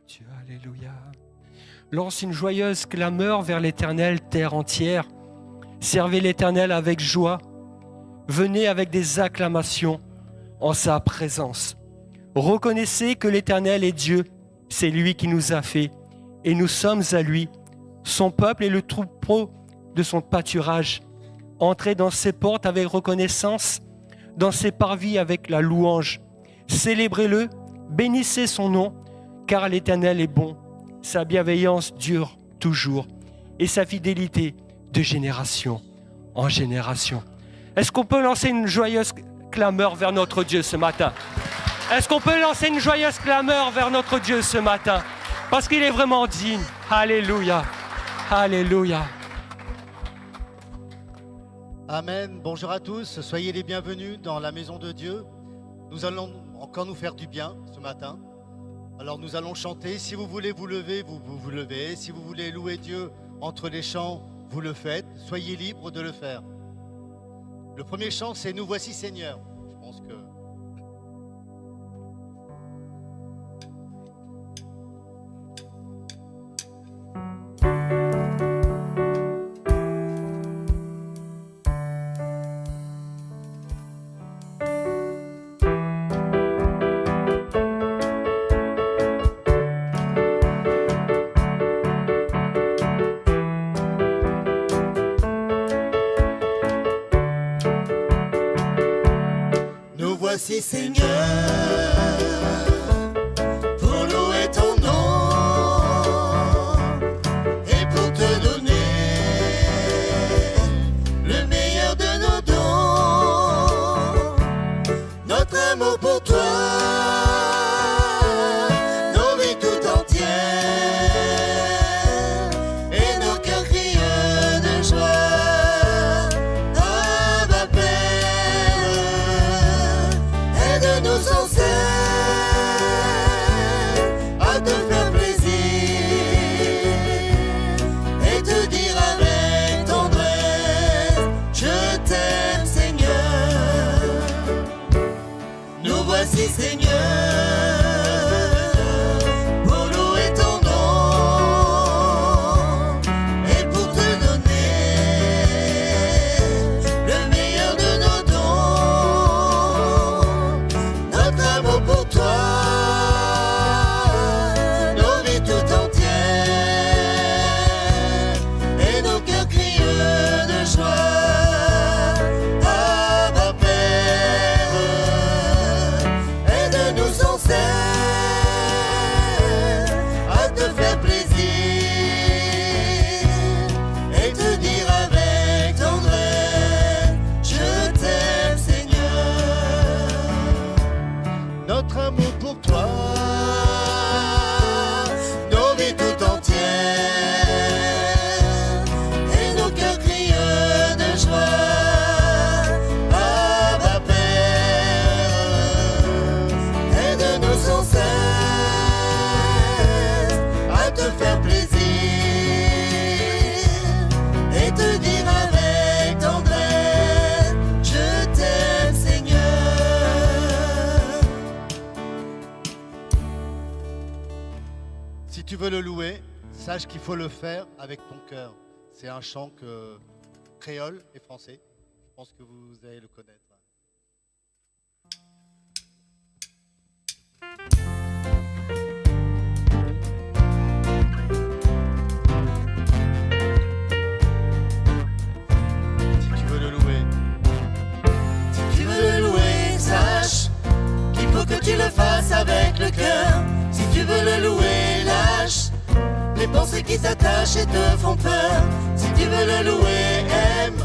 Dieu, alléluia. Lance une joyeuse clameur vers l'Éternel, terre entière. Servez l'Éternel avec joie. Venez avec des acclamations en sa présence. Reconnaissez que l'Éternel est Dieu. C'est lui qui nous a fait et nous sommes à lui. Son peuple est le troupeau de son pâturage. Entrez dans ses portes avec reconnaissance, dans ses parvis avec la louange. Célébrez-le, bénissez son nom, car l'Éternel est bon. Sa bienveillance dure toujours et sa fidélité de génération en génération. Est-ce qu'on peut lancer une joyeuse clameur vers notre Dieu ce matin? Est-ce qu'on peut lancer une joyeuse clameur vers notre Dieu ce matin? Parce qu'il est vraiment digne. Alléluia. Alléluia. Amen. Bonjour à tous. Soyez les bienvenus dans la maison de Dieu. Nous allons encore nous faire du bien ce matin. Alors nous allons chanter. Si vous voulez vous lever, vous vous levez. Si vous voulez louer Dieu entre les chants, vous le faites. Soyez libres de le faire. Le premier chant, c'est « Nous voici Seigneur ». Je pense que... Voici Seigneur, pour louer ton nom et pour te donner le meilleur de nos dons, notre amour pour toi, nos vies tout entières et nos cœurs crient de joie. Sans cesse à te faire plaisir et te dire avec tendresse, je t'aime Seigneur. Nous voici Seigneur, pour louer ton nom et pour te donner le meilleur de nos dons. Notre amour pour toi, nos vies tout entières et nos cœurs crient de joie. Abba Père, aide-nous sans cesse à te faire plaisir et te dire avec tendresse, je t'aime Seigneur. Notre amour pour toi, nos vies tout entières et nos cœurs crient de joie. Abba Père, aide-nous sans cesse à te faire plaisir et te dire avec tendresse, je t'aime Seigneur. Si tu veux le louer, sache qu'il faut le faire avec ton cœur. C'est un chant créole et français. Je pense que vous allez le connaître. Si tu veux le louer, sache qu'il faut que tu le fasses avec le cœur. Si tu veux le louer, lâche les pensées qui t'attachent et te font peur. Si tu veux le louer, aime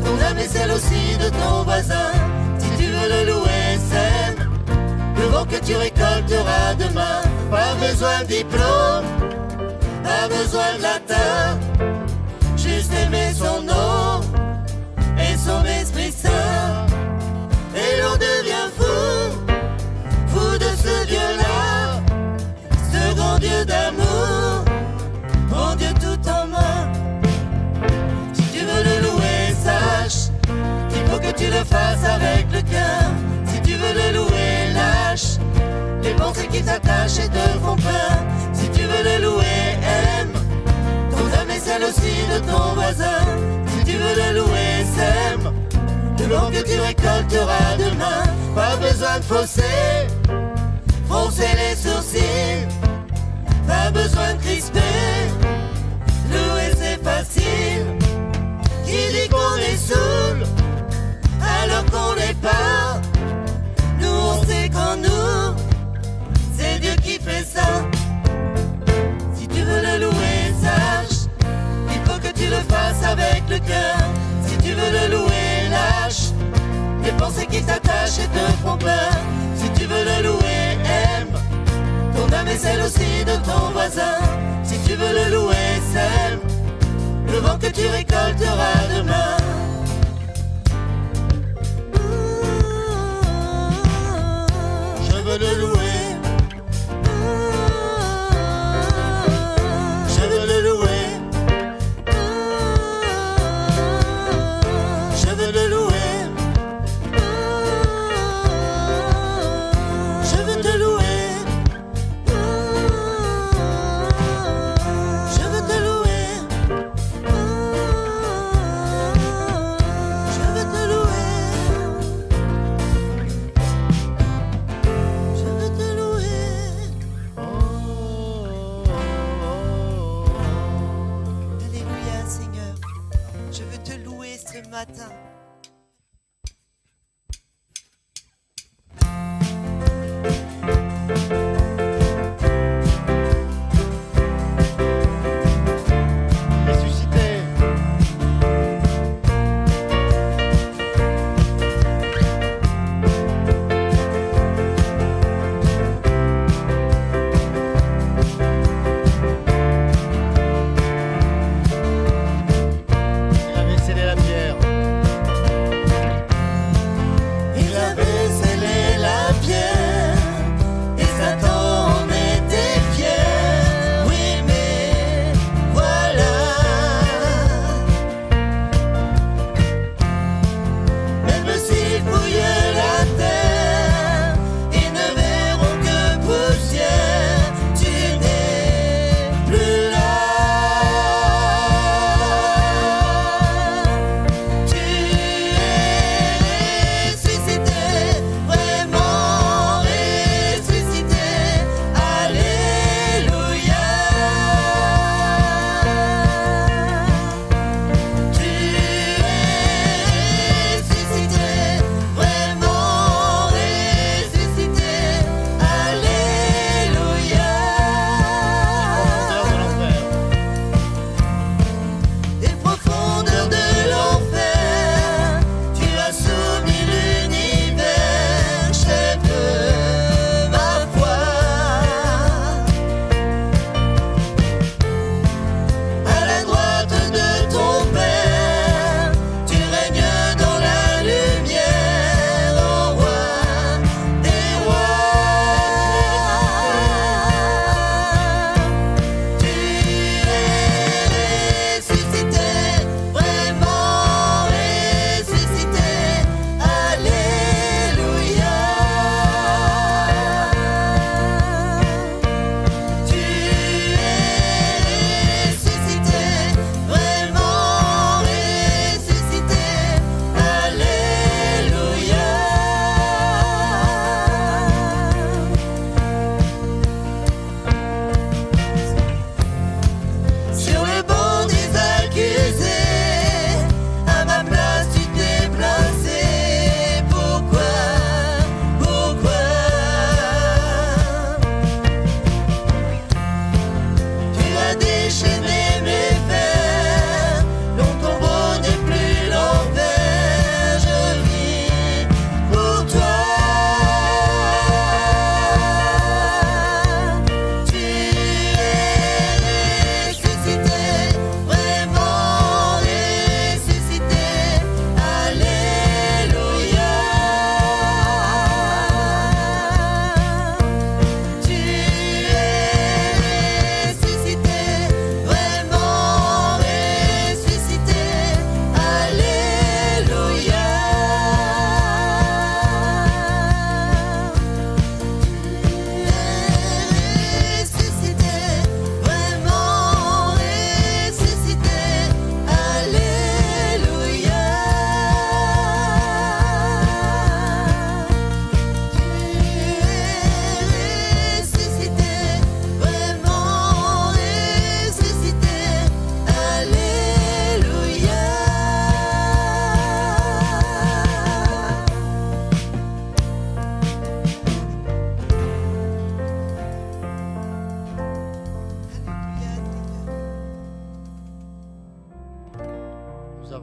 ton âme et celle aussi de ton voisin. Si tu veux le louer, sème le vent que tu récolteras demain. Pas besoin de diplôme, pas besoin de latin, juste aimer son nom et son Esprit Saint. Et l'on devient fou, fou de ce Dieu-là, ce grand Dieu d'amour, mon Dieu tout en main. Si tu veux le louer, sache qu'il faut que tu le fasses avec le cœur. Si tu veux le louer, lâche les pensées qui t'attachent et te font peur. aussi de ton voisin. Si tu veux le louer, sème. Le vent que tu récolteras demain. Pas besoin de fausser, froncer les sourcils. Pas besoin de crisper, louer c'est facile. Qui dit qu'on est saoul alors qu'on n'est pas? Nous on sait qu'en nous, c'est Dieu qui fait ça. Si tu veux le louer, sache, il faut que tu le fasses avec le cœur. Si tu veux le louer, lâche les pensées qui t'attachent et te font peur. Si tu veux le louer, aime ton âme et celle aussi de ton voisin. Si tu veux le louer, sème le vent que tu récolteras demain. Je veux le louer. Je veux le louer. Je veux le louer. Je veux te louer. Je veux te louer. Je veux te louer. Je veux te louer. Alléluia Seigneur, je veux te louer ce matin. Ressuscité. Il avait scellé la pierre.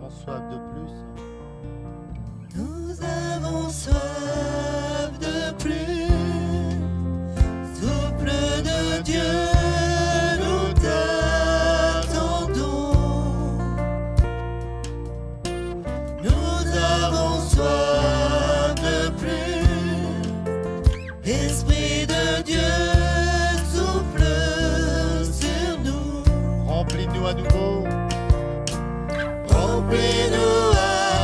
avons soif de plus. Nous avons soif de plus. Souffle de Dieu, nous t'attendons. Nous avons soif de plus. Esprit de Dieu, souffle sur nous. Remplis-nous à nouveau. Remplis-nous à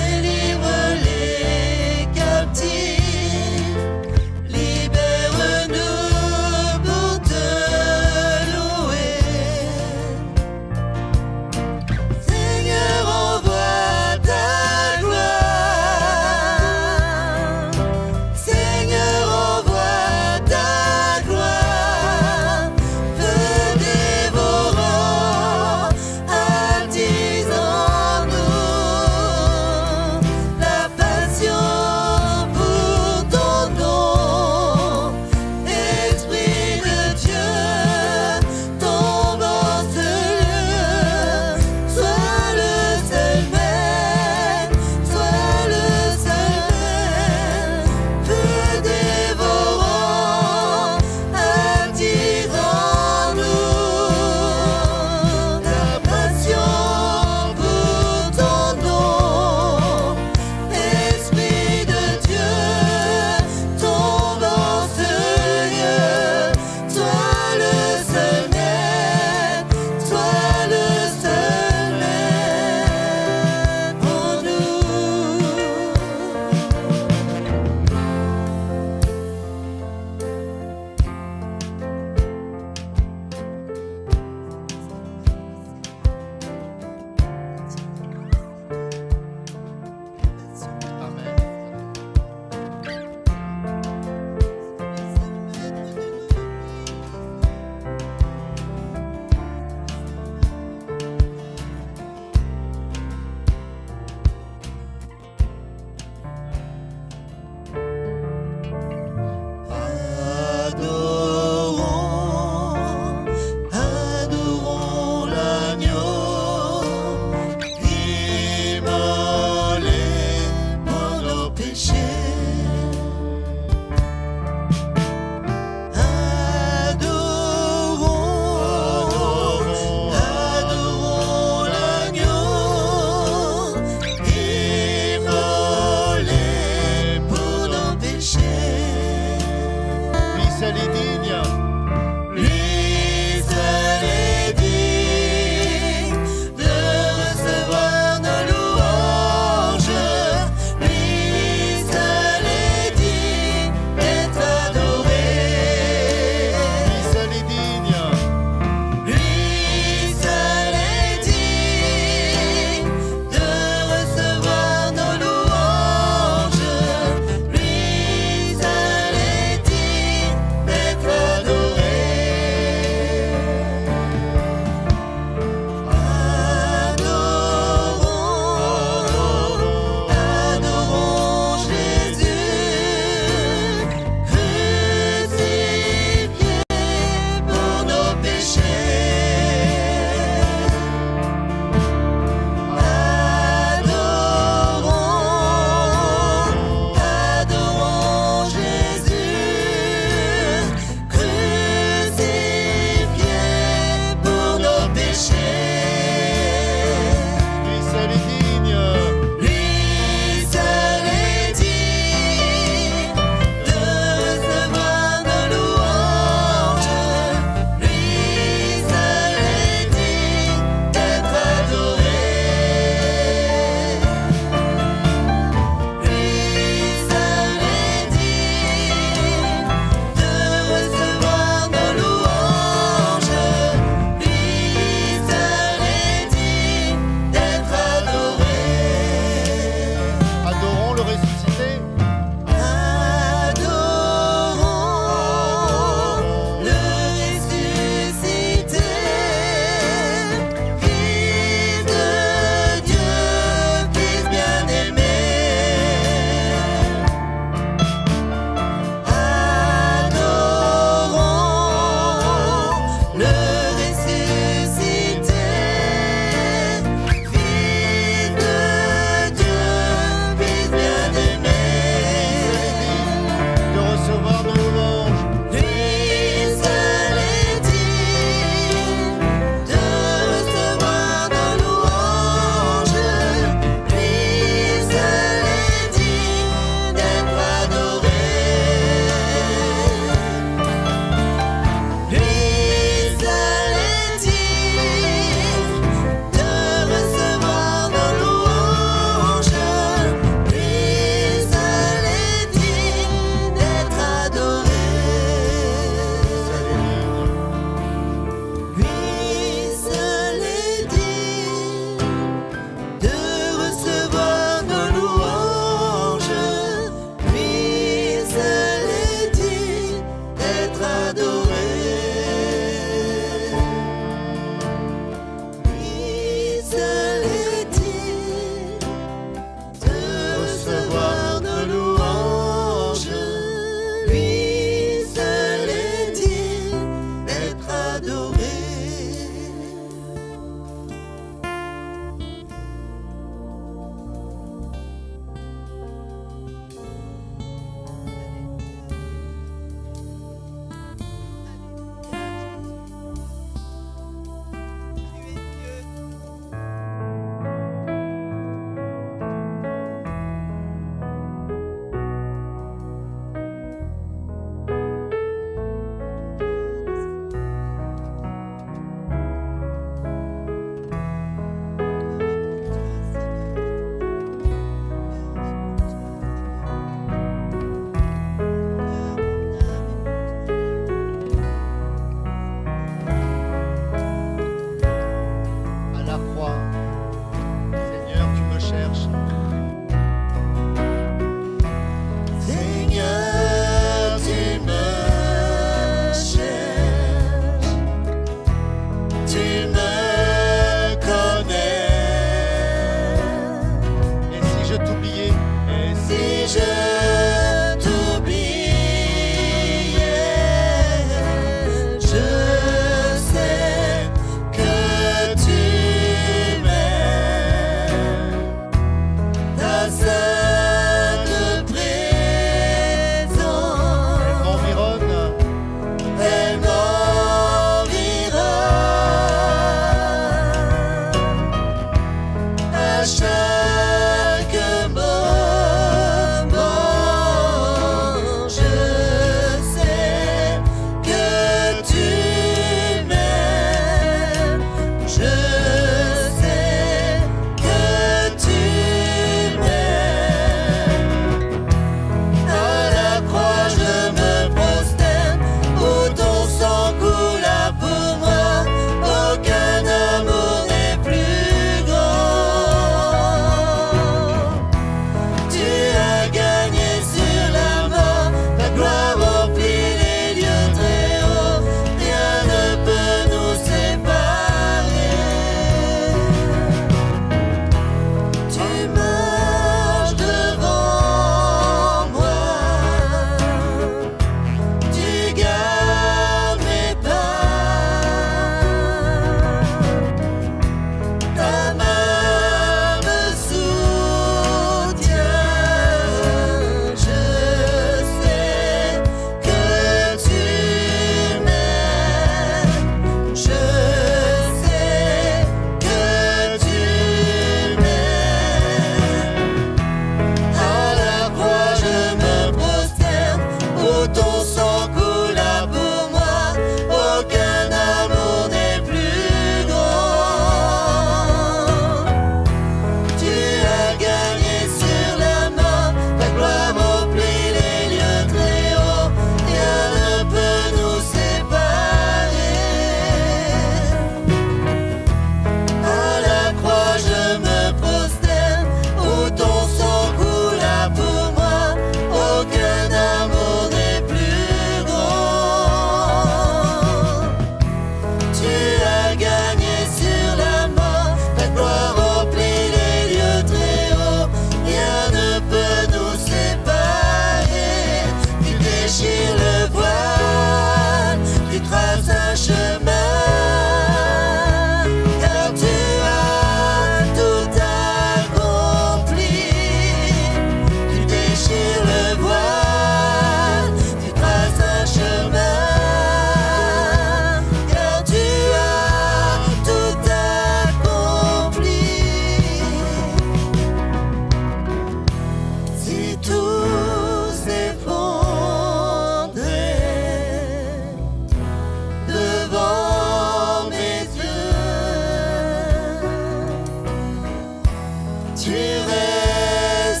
tu resterais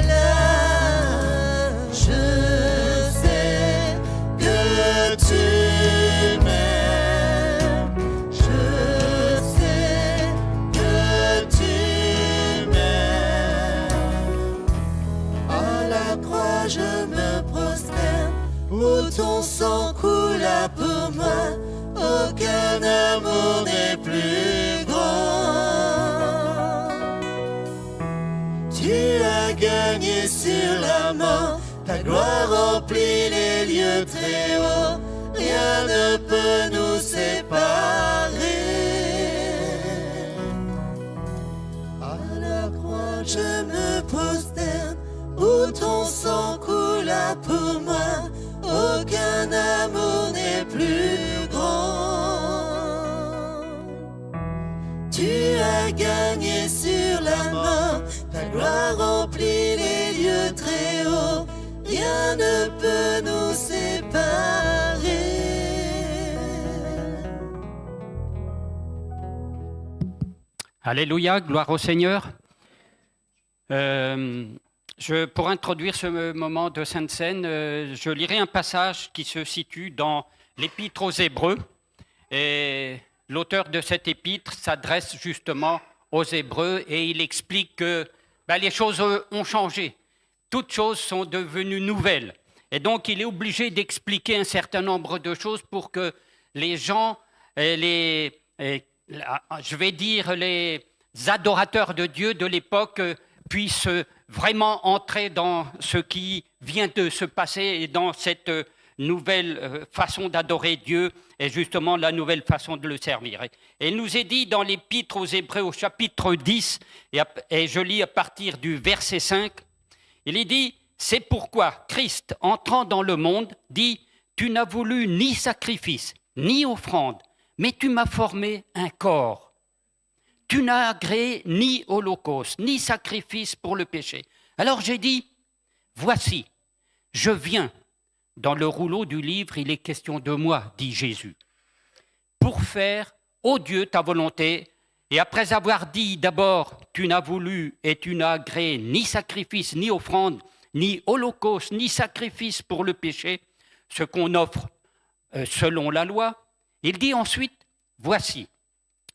là. Je sais que tu m'aimes. Je sais que tu m'aimes. À la croix je me prosterne, où ton sang coula pour moi. Aucun amour n'est plus grand. Tu as gagné sur la mort, ta gloire remplit les lieux très hauts. Rien ne peut nous séparer. À la croix je me prosterne, où ton sang coula pour moi. Aucun amour n'est plus grand. Tu as gagné sur la mort, ta gloire remplit les lieux très hauts. Rien ne peut nous séparer. Alléluia, gloire au Seigneur. Pour introduire ce moment de Sainte Seine, je lirai un passage qui se situe dans l'Épître aux Hébreux. Et l'auteur de cette épître s'adresse justement aux Hébreux et il explique que les choses ont changé. Toutes choses sont devenues nouvelles. Et donc, il est obligé d'expliquer un certain nombre de choses pour que les gens, les adorateurs de Dieu de l'époque puissent vraiment entrer dans ce qui vient de se passer et dans cette nouvelle façon d'adorer Dieu et justement la nouvelle façon de le servir. Et il nous est dit dans l'Épître aux Hébreux au chapitre 10, et je lis à partir du verset 5, il est dit « C'est pourquoi Christ, entrant dans le monde, dit « Tu n'as voulu ni sacrifice, ni offrande, mais tu m'as formé un corps. Tu n'as agréé ni holocauste, ni sacrifice pour le péché. Alors j'ai dit, voici, je viens. Dans le rouleau du livre, il est question de moi, dit Jésus, pour faire, ô Dieu, ta volonté. Et après avoir dit d'abord, tu n'as voulu et tu n'as agréé ni sacrifice, ni offrande, ni holocauste, ni sacrifice pour le péché, ce qu'on offre selon la loi, il dit ensuite, voici.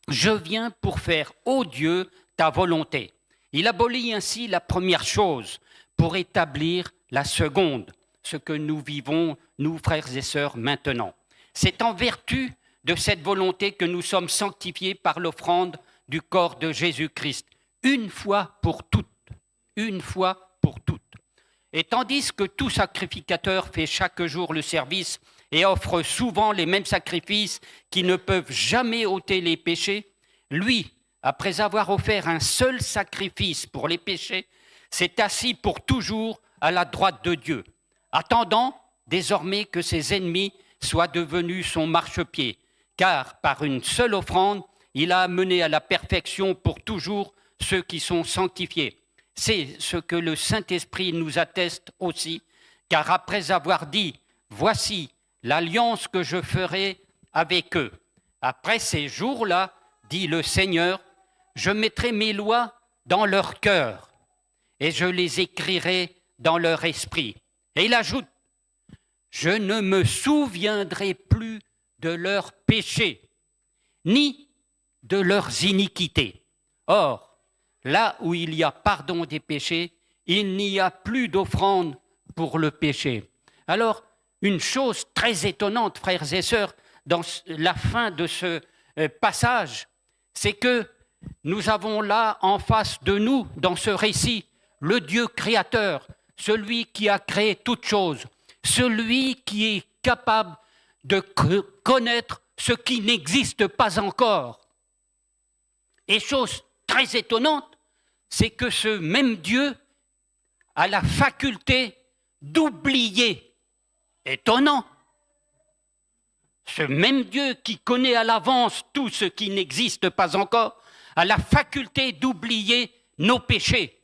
Je viens pour faire, ô Dieu, ta volonté. Il abolit ainsi la première chose pour établir la seconde, ce que nous vivons, nous frères et sœurs, maintenant. C'est en vertu de cette volonté que nous sommes sanctifiés par l'offrande du corps de Jésus-Christ, une fois pour toutes, une fois pour toutes. Et tandis que tout sacrificateur fait chaque jour le service et offre souvent les mêmes sacrifices qui ne peuvent jamais ôter les péchés, lui, après avoir offert un seul sacrifice pour les péchés, s'est assis pour toujours à la droite de Dieu, attendant désormais que ses ennemis soient devenus son marchepied, car par une seule offrande, il a amené à la perfection pour toujours ceux qui sont sanctifiés. C'est ce que le Saint-Esprit nous atteste aussi, car après avoir dit « Voici l'alliance que je ferai avec eux. Après ces jours-là, dit le Seigneur, je mettrai mes lois dans leur cœur et je les écrirai dans leur esprit. » Et il ajoute, « Je ne me souviendrai plus de leurs péchés, ni de leurs iniquités. » Or, là où il y a pardon des péchés, il n'y a plus d'offrande pour le péché. Alors, une chose très étonnante, frères et sœurs, dans la fin de ce passage, c'est que nous avons là en face de nous, dans ce récit, le Dieu créateur, celui qui a créé toutes choses, celui qui est capable de connaître ce qui n'existe pas encore. Et chose très étonnante, c'est que ce même Dieu a la faculté d'oublier. Étonnant. Ce même Dieu qui connaît à l'avance tout ce qui n'existe pas encore a la faculté d'oublier nos péchés.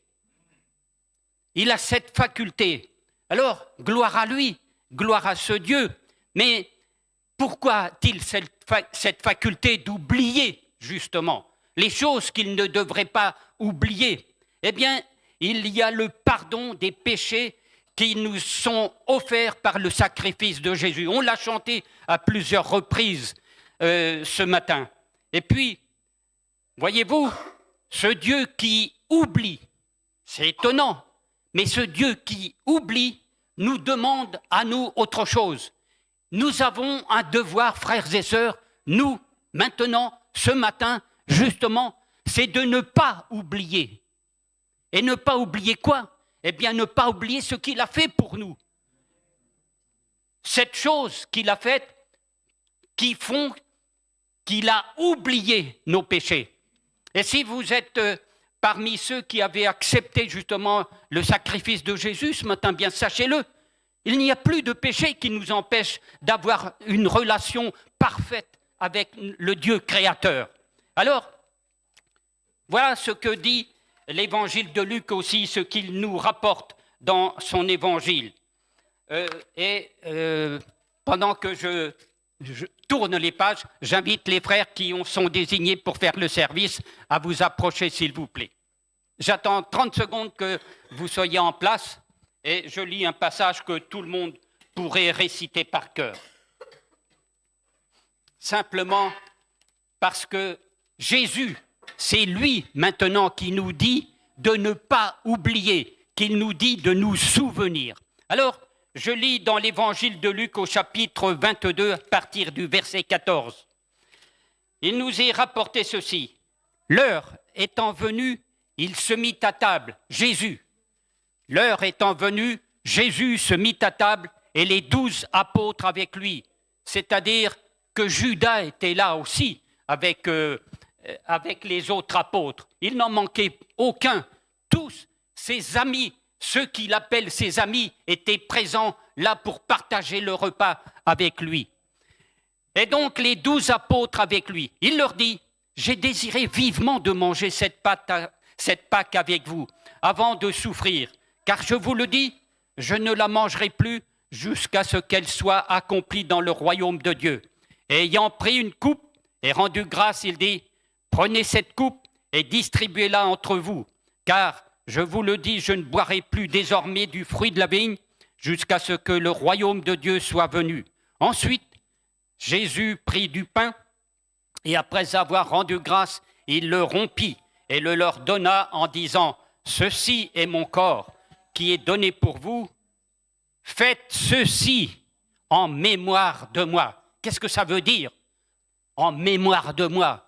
Il a cette faculté. Alors, gloire à lui, gloire à ce Dieu. Mais pourquoi a-t-il cette faculté d'oublier, justement, les choses qu'il ne devrait pas oublier, eh bien, il y a le pardon des péchés qui nous sont offerts par le sacrifice de Jésus. On l'a chanté à plusieurs reprises ce matin. Et puis, voyez-vous, ce Dieu qui oublie, c'est étonnant, mais ce Dieu qui oublie nous demande à nous autre chose. Nous avons un devoir, frères et sœurs, nous, maintenant, ce matin, justement, c'est de ne pas oublier. Et ne pas oublier quoi? Eh bien, ne pas oublier ce qu'il a fait pour nous. Cette chose qu'il a faite, qui font qu'il a oublié nos péchés. Et si vous êtes parmi ceux qui avaient accepté justement le sacrifice de Jésus ce matin, bien sachez-le, il n'y a plus de péché qui nous empêche d'avoir une relation parfaite avec le Dieu créateur. Alors, voilà ce que dit l'évangile de Luc aussi, ce qu'il nous rapporte dans son évangile. Pendant que je tourne les pages, j'invite les frères qui sont désignés pour faire le service à vous approcher, s'il vous plaît. J'attends 30 secondes que vous soyez en place et je lis un passage que tout le monde pourrait réciter par cœur. Simplement parce que Jésus, c'est lui maintenant qui nous dit de ne pas oublier, qu'il nous dit de nous souvenir. Alors, je lis dans l'évangile de Luc au chapitre 22 à partir du verset 14. Il nous est rapporté ceci. L'heure étant venue, il se mit à table, Jésus. L'heure étant venue, Jésus se mit à table et les 12 apôtres avec lui. C'est-à-dire que Judas était là aussi avec les autres apôtres. Il n'en manquait aucun. Tous ses amis, ceux qu'il appelle ses amis, étaient présents là pour partager le repas avec lui. Et donc les 12 apôtres avec lui. Il leur dit, j'ai désiré vivement de manger cette Pâque avec vous, avant de souffrir. Car je vous le dis, je ne la mangerai plus jusqu'à ce qu'elle soit accomplie dans le royaume de Dieu. Et ayant pris une coupe et rendu grâce, il dit, prenez cette coupe et distribuez-la entre vous, car, je vous le dis, je ne boirai plus désormais du fruit de la vigne jusqu'à ce que le royaume de Dieu soit venu. Ensuite, Jésus prit du pain et après avoir rendu grâce, il le rompit et le leur donna en disant, ceci est mon corps qui est donné pour vous, faites ceci en mémoire de moi. Qu'est-ce que ça veut dire? En mémoire de moi.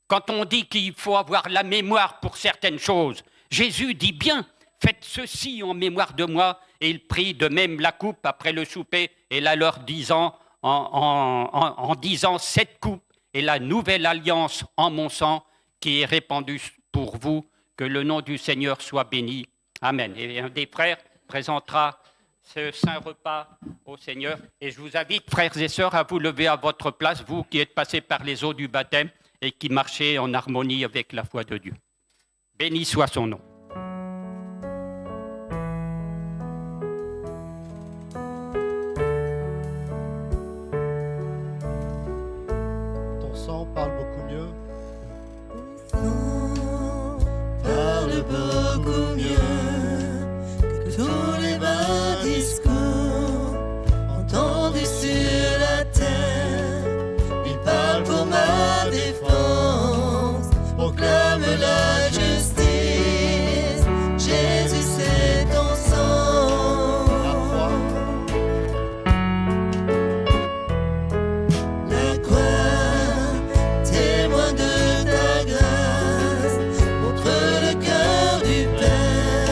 Quand on dit qu'il faut avoir la mémoire pour certaines choses, Jésus dit bien, faites ceci en mémoire de moi, et il prit de même la coupe après le souper, et la leur disant, en disant, cette coupe est la nouvelle alliance en mon sang, qui est répandue pour vous, que le nom du Seigneur soit béni. Amen. Et un des frères présentera ce saint repas au Seigneur. Et je vous invite, frères et sœurs, à vous lever à votre place, vous qui êtes passés par les eaux du baptême et qui marchez en harmonie avec la foi de Dieu. Béni soit son nom. Ton sang parle beaucoup mieux. Parle beaucoup mieux que tous les vains discours entendus sur la terre. Il parle pour ma défense, proclame la justice. Jésus, c'est ton sang. La croix, témoin de ta grâce, montre le cœur du Père.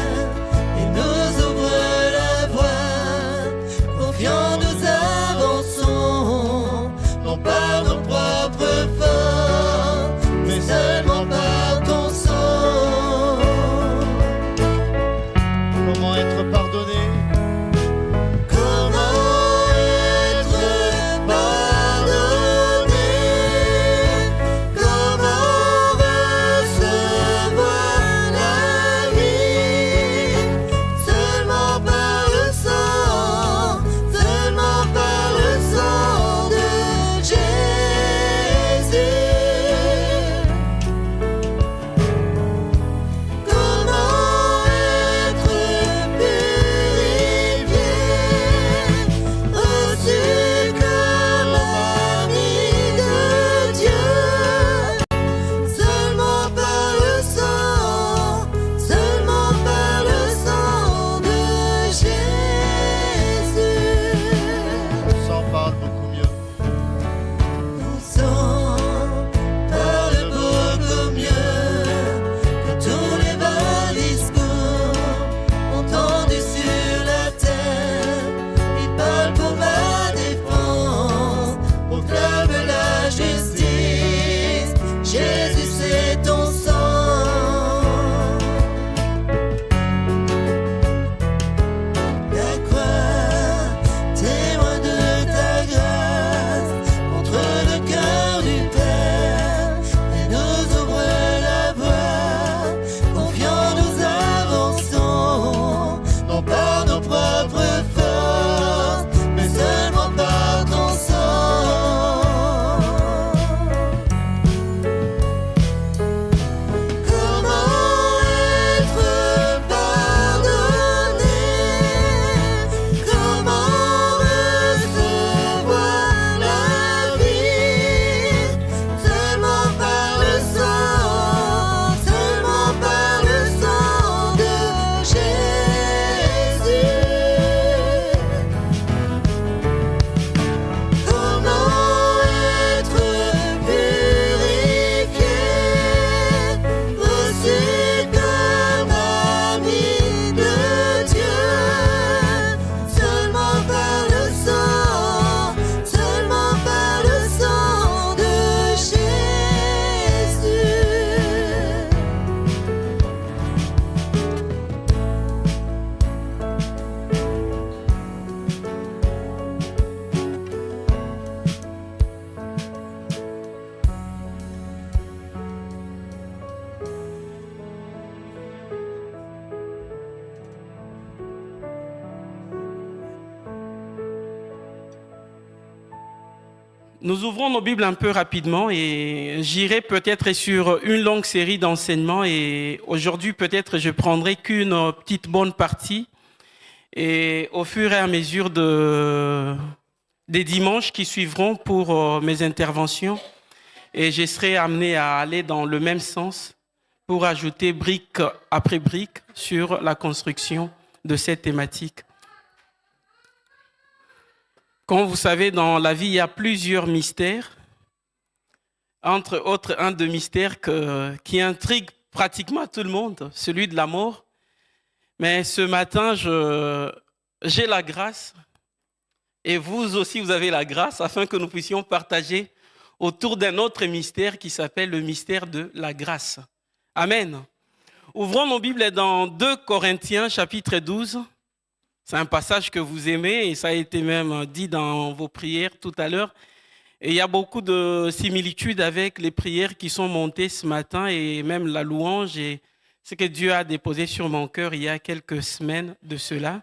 Nous ouvrons nos Bibles un peu rapidement et j'irai peut-être sur une longue série d'enseignements et aujourd'hui peut-être je prendrai qu'une petite bonne partie et au fur et à mesure des dimanches qui suivront pour mes interventions et je serai amené à aller dans le même sens pour ajouter brique après brique sur la construction de cette thématique. Comme vous savez, dans la vie, il y a plusieurs mystères. Entre autres, un des mystères qui intrigue pratiquement tout le monde, celui de la mort. Mais ce matin, j'ai la grâce, et vous aussi, vous avez la grâce, afin que nous puissions partager autour d'un autre mystère qui s'appelle le mystère de la grâce. Amen. Ouvrons nos Bibles dans 2 Corinthiens, chapitre 12. C'est un passage que vous aimez et ça a été même dit dans vos prières tout à l'heure. Et il y a beaucoup de similitudes avec les prières qui sont montées ce matin et même la louange et ce que Dieu a déposé sur mon cœur il y a quelques semaines de cela.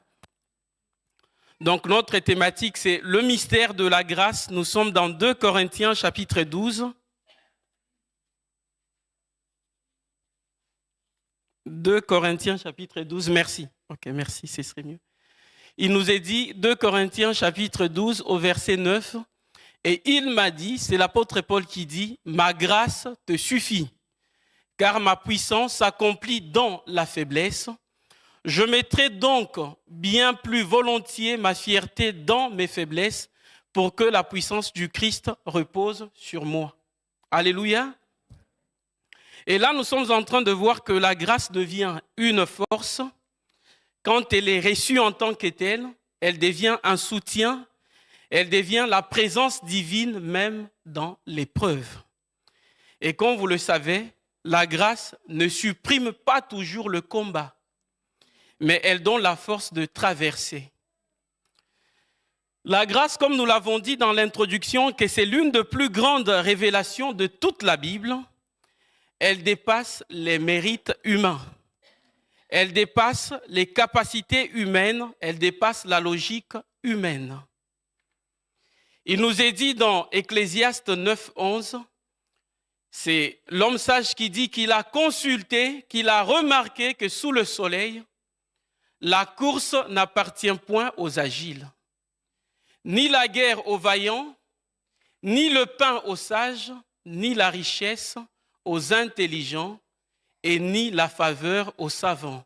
Donc notre thématique, c'est le mystère de la grâce. Nous sommes dans 2 Corinthiens chapitre 12. 2 Corinthiens chapitre 12, merci. Ok, merci, ce serait mieux. Il nous est dit, 2 Corinthiens chapitre 12 au verset 9, et il m'a dit, c'est l'apôtre Paul qui dit, ma grâce te suffit, car ma puissance s'accomplit dans la faiblesse. Je mettrai donc bien plus volontiers ma fierté dans mes faiblesses pour que la puissance du Christ repose sur moi. Alléluia. Et là, nous sommes en train de voir que la grâce devient une force. Quand elle est reçue en tant que telle, elle devient un soutien, elle devient la présence divine même dans l'épreuve. Et comme vous le savez, la grâce ne supprime pas toujours le combat, mais elle donne la force de traverser. La grâce, comme nous l'avons dit dans l'introduction, que c'est l'une des plus grandes révélations de toute la Bible, elle dépasse les mérites humains. Elle dépasse les capacités humaines, elle dépasse la logique humaine. Il nous est dit dans Ecclésiaste 9, 11, c'est l'homme sage qui dit qu'il a consulté, qu'il a remarqué que sous le soleil, la course n'appartient point aux agiles, ni la guerre aux vaillants, ni le pain aux sages, ni la richesse aux intelligents, et ni la faveur aux savants.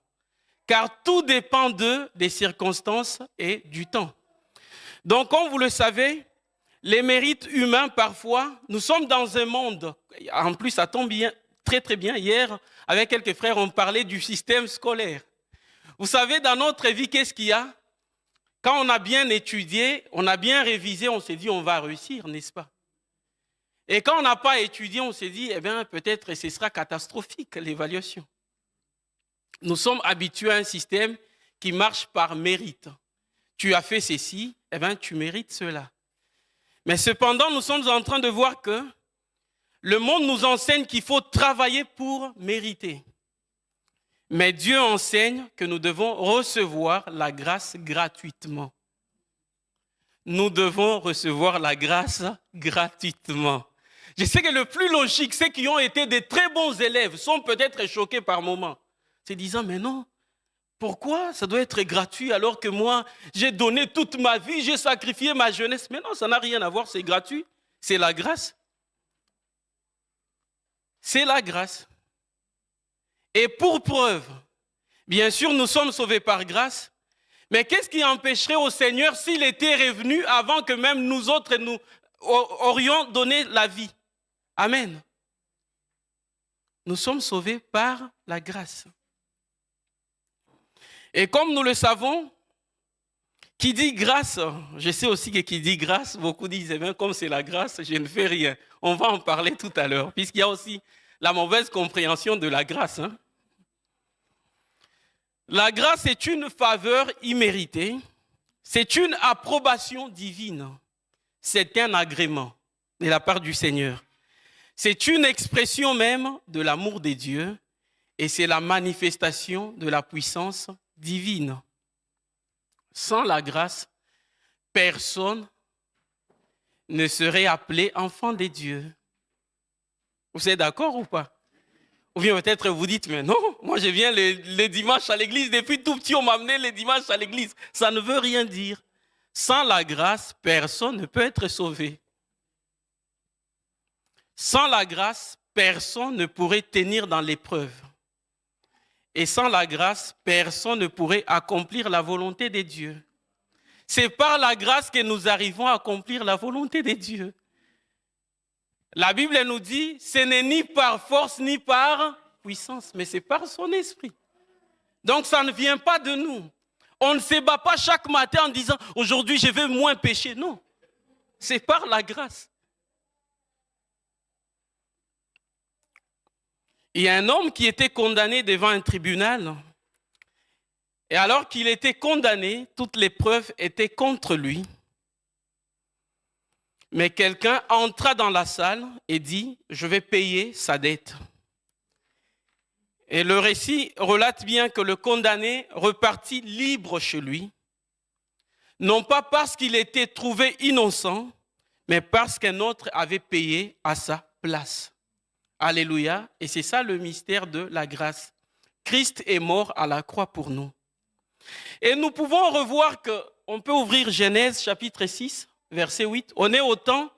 Car tout dépend d'eux, des circonstances et du temps. Donc, comme vous le savez, les mérites humains, parfois, nous sommes dans un monde, en plus ça tombe bien, très très bien, hier, avec quelques frères, on parlait du système scolaire. Vous savez, dans notre vie, qu'est-ce qu'il y a? Quand on a bien étudié, on a bien révisé, on s'est dit on va réussir, n'est-ce pas? Et quand on n'a pas étudié, on s'est dit, eh bien, peut-être ce sera catastrophique, l'évaluation. Nous sommes habitués à un système qui marche par mérite. Tu as fait ceci, eh bien, tu mérites cela. Mais cependant, nous sommes en train de voir que le monde nous enseigne qu'il faut travailler pour mériter. Mais Dieu enseigne que nous devons recevoir la grâce gratuitement. Nous devons recevoir la grâce gratuitement. Je sais que le plus logique, ceux qui ont été des très bons élèves sont peut-être choqués par moments. Se disant, mais non, pourquoi ça doit être gratuit alors que moi, j'ai donné toute ma vie, j'ai sacrifié ma jeunesse. Mais non, ça n'a rien à voir, c'est gratuit. C'est la grâce. C'est la grâce. Et pour preuve, bien sûr, nous sommes sauvés par grâce, mais qu'est-ce qui empêcherait au Seigneur s'il était revenu avant que même nous autres, nous aurions donné la vie? Amen. Nous sommes sauvés par la grâce. Et comme nous le savons, qui dit grâce, je sais aussi que qui dit grâce, beaucoup disent, eh bien, comme c'est la grâce, je ne fais rien. On va en parler tout à l'heure, puisqu'il y a aussi la mauvaise compréhension de la grâce. La grâce est une faveur imméritée, c'est une approbation divine, c'est un agrément de la part du Seigneur. C'est une expression même de l'amour de Dieu et c'est la manifestation de la puissance divine. Sans la grâce, personne ne seraient appelés enfants des dieux. Vous êtes d'accord ou pas? Ou bien peut-être vous dites, mais non, moi je viens les dimanches à l'église, depuis tout petit on m'a amené les dimanches à l'église. Ça ne veut rien dire. Sans la grâce, personne ne peut être sauvé. Sans la grâce, personne ne pourrait tenir dans l'épreuve. Et sans la grâce, personne ne pourrait accomplir la volonté de Dieu. C'est par la grâce que nous arrivons à accomplir la volonté de Dieu. La Bible nous dit, ce n'est ni par force ni par puissance, mais c'est par son esprit. Donc ça ne vient pas de nous. On ne se bat pas chaque matin en disant, aujourd'hui je vais moins pécher. Non, c'est par la grâce. Il y a un homme qui était condamné devant un tribunal. Et alors qu'il était condamné, toutes les preuves étaient contre lui. Mais quelqu'un entra dans la salle et dit, je vais payer sa dette. Et le récit relate bien que le condamné repartit libre chez lui, non pas parce qu'il était trouvé innocent, mais parce qu'un autre avait payé à sa place. Alléluia. Et c'est ça le mystère de la grâce. Christ est mort à la croix pour nous. Et nous pouvons revoir qu'on peut ouvrir Genèse chapitre 6, verset 8. On est au temps,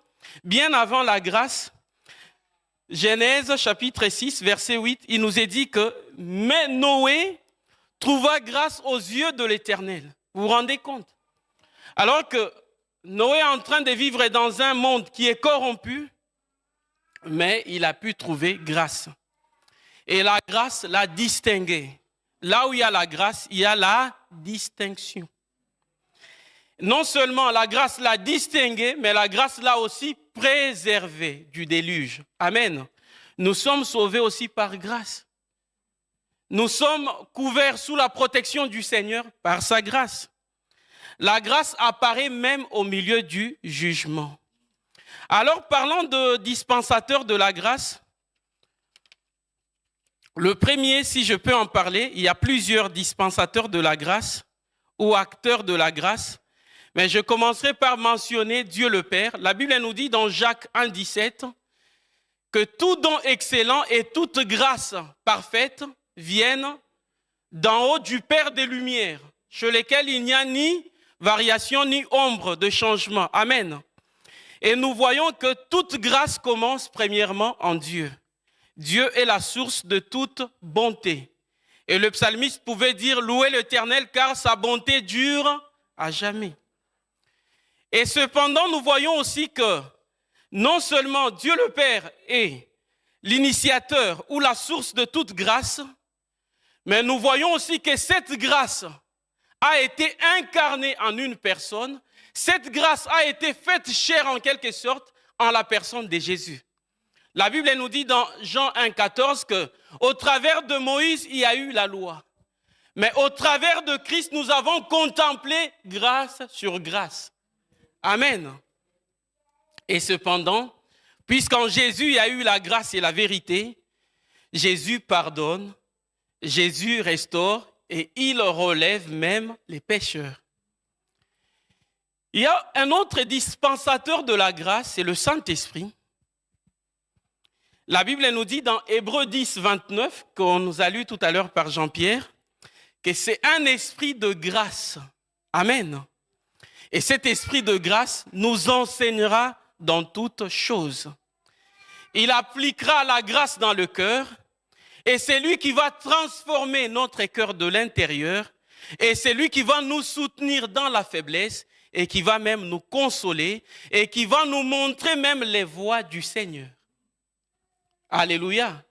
bien avant la grâce. Genèse chapitre 6, verset 8, il nous est dit que « Mais Noé trouva grâce aux yeux de l'Éternel. » Vous vous rendez compte? Alors que Noé est en train de vivre dans un monde qui est corrompu, mais il a pu trouver grâce. Et la grâce l'a distingué. Là où il y a la grâce, il y a la distinction. Non seulement la grâce l'a distingué, mais la grâce l'a aussi préservé du déluge. Amen. Nous sommes sauvés aussi par grâce. Nous sommes couverts sous la protection du Seigneur par sa grâce. La grâce apparaît même au milieu du jugement. Alors, parlons de dispensateur de la grâce. Le premier, si je peux en parler, il y a plusieurs dispensateurs de la grâce ou acteurs de la grâce. Mais je commencerai par mentionner Dieu le Père. La Bible nous dit dans Jacques 1, 17 que tout don excellent et toute grâce parfaite viennent d'en haut du Père des Lumières, chez lesquels il n'y a ni variation ni ombre de changement. Amen. Et nous voyons que toute grâce commence premièrement en Dieu. Dieu est la source de toute bonté. Et le psalmiste pouvait dire « Louez l'Éternel car sa bonté dure à jamais ». Et cependant, nous voyons aussi que non seulement Dieu le Père est l'initiateur ou la source de toute grâce, mais nous voyons aussi que cette grâce a été incarnée en une personne. Cette grâce a été faite chair en quelque sorte en la personne de Jésus. La Bible nous dit dans Jean 1, 14 qu'au travers de Moïse, il y a eu la loi. Mais au travers de Christ, nous avons contemplé grâce sur grâce. Amen. Et cependant, puisqu'en Jésus, il y a eu la grâce et la vérité, Jésus pardonne, Jésus restaure et il relève même les pécheurs. Il y a un autre dispensateur de la grâce, c'est le Saint-Esprit. La Bible nous dit dans Hébreux 10, 29, qu'on nous a lu tout à l'heure par Jean-Pierre, que c'est un esprit de grâce. Amen. Et cet esprit de grâce nous enseignera dans toutes choses. Il appliquera la grâce dans le cœur et c'est lui qui va transformer notre cœur de l'intérieur et c'est lui qui va nous soutenir dans la faiblesse et qui va même nous consoler et qui va nous montrer même les voies du Seigneur. Alléluia.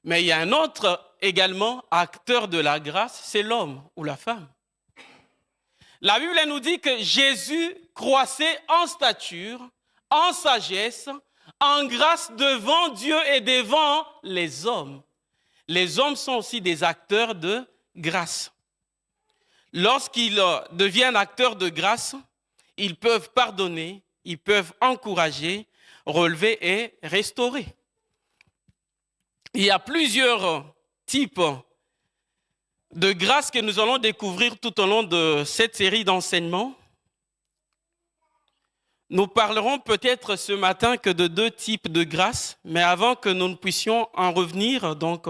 Mais il y a un autre également acteur de la grâce, c'est l'homme ou la femme. La Bible nous dit que Jésus croissait en stature, en sagesse, en grâce devant Dieu et devant les hommes. Les hommes sont aussi des acteurs de grâce. Lorsqu'ils deviennent acteurs de grâce, ils peuvent pardonner, ils peuvent encourager, relever et restaurer. Il y a plusieurs types de grâce que nous allons découvrir tout au long de cette série d'enseignements. Nous parlerons peut-être ce matin que de 2 types de grâce, mais avant que nous ne puissions en revenir, donc,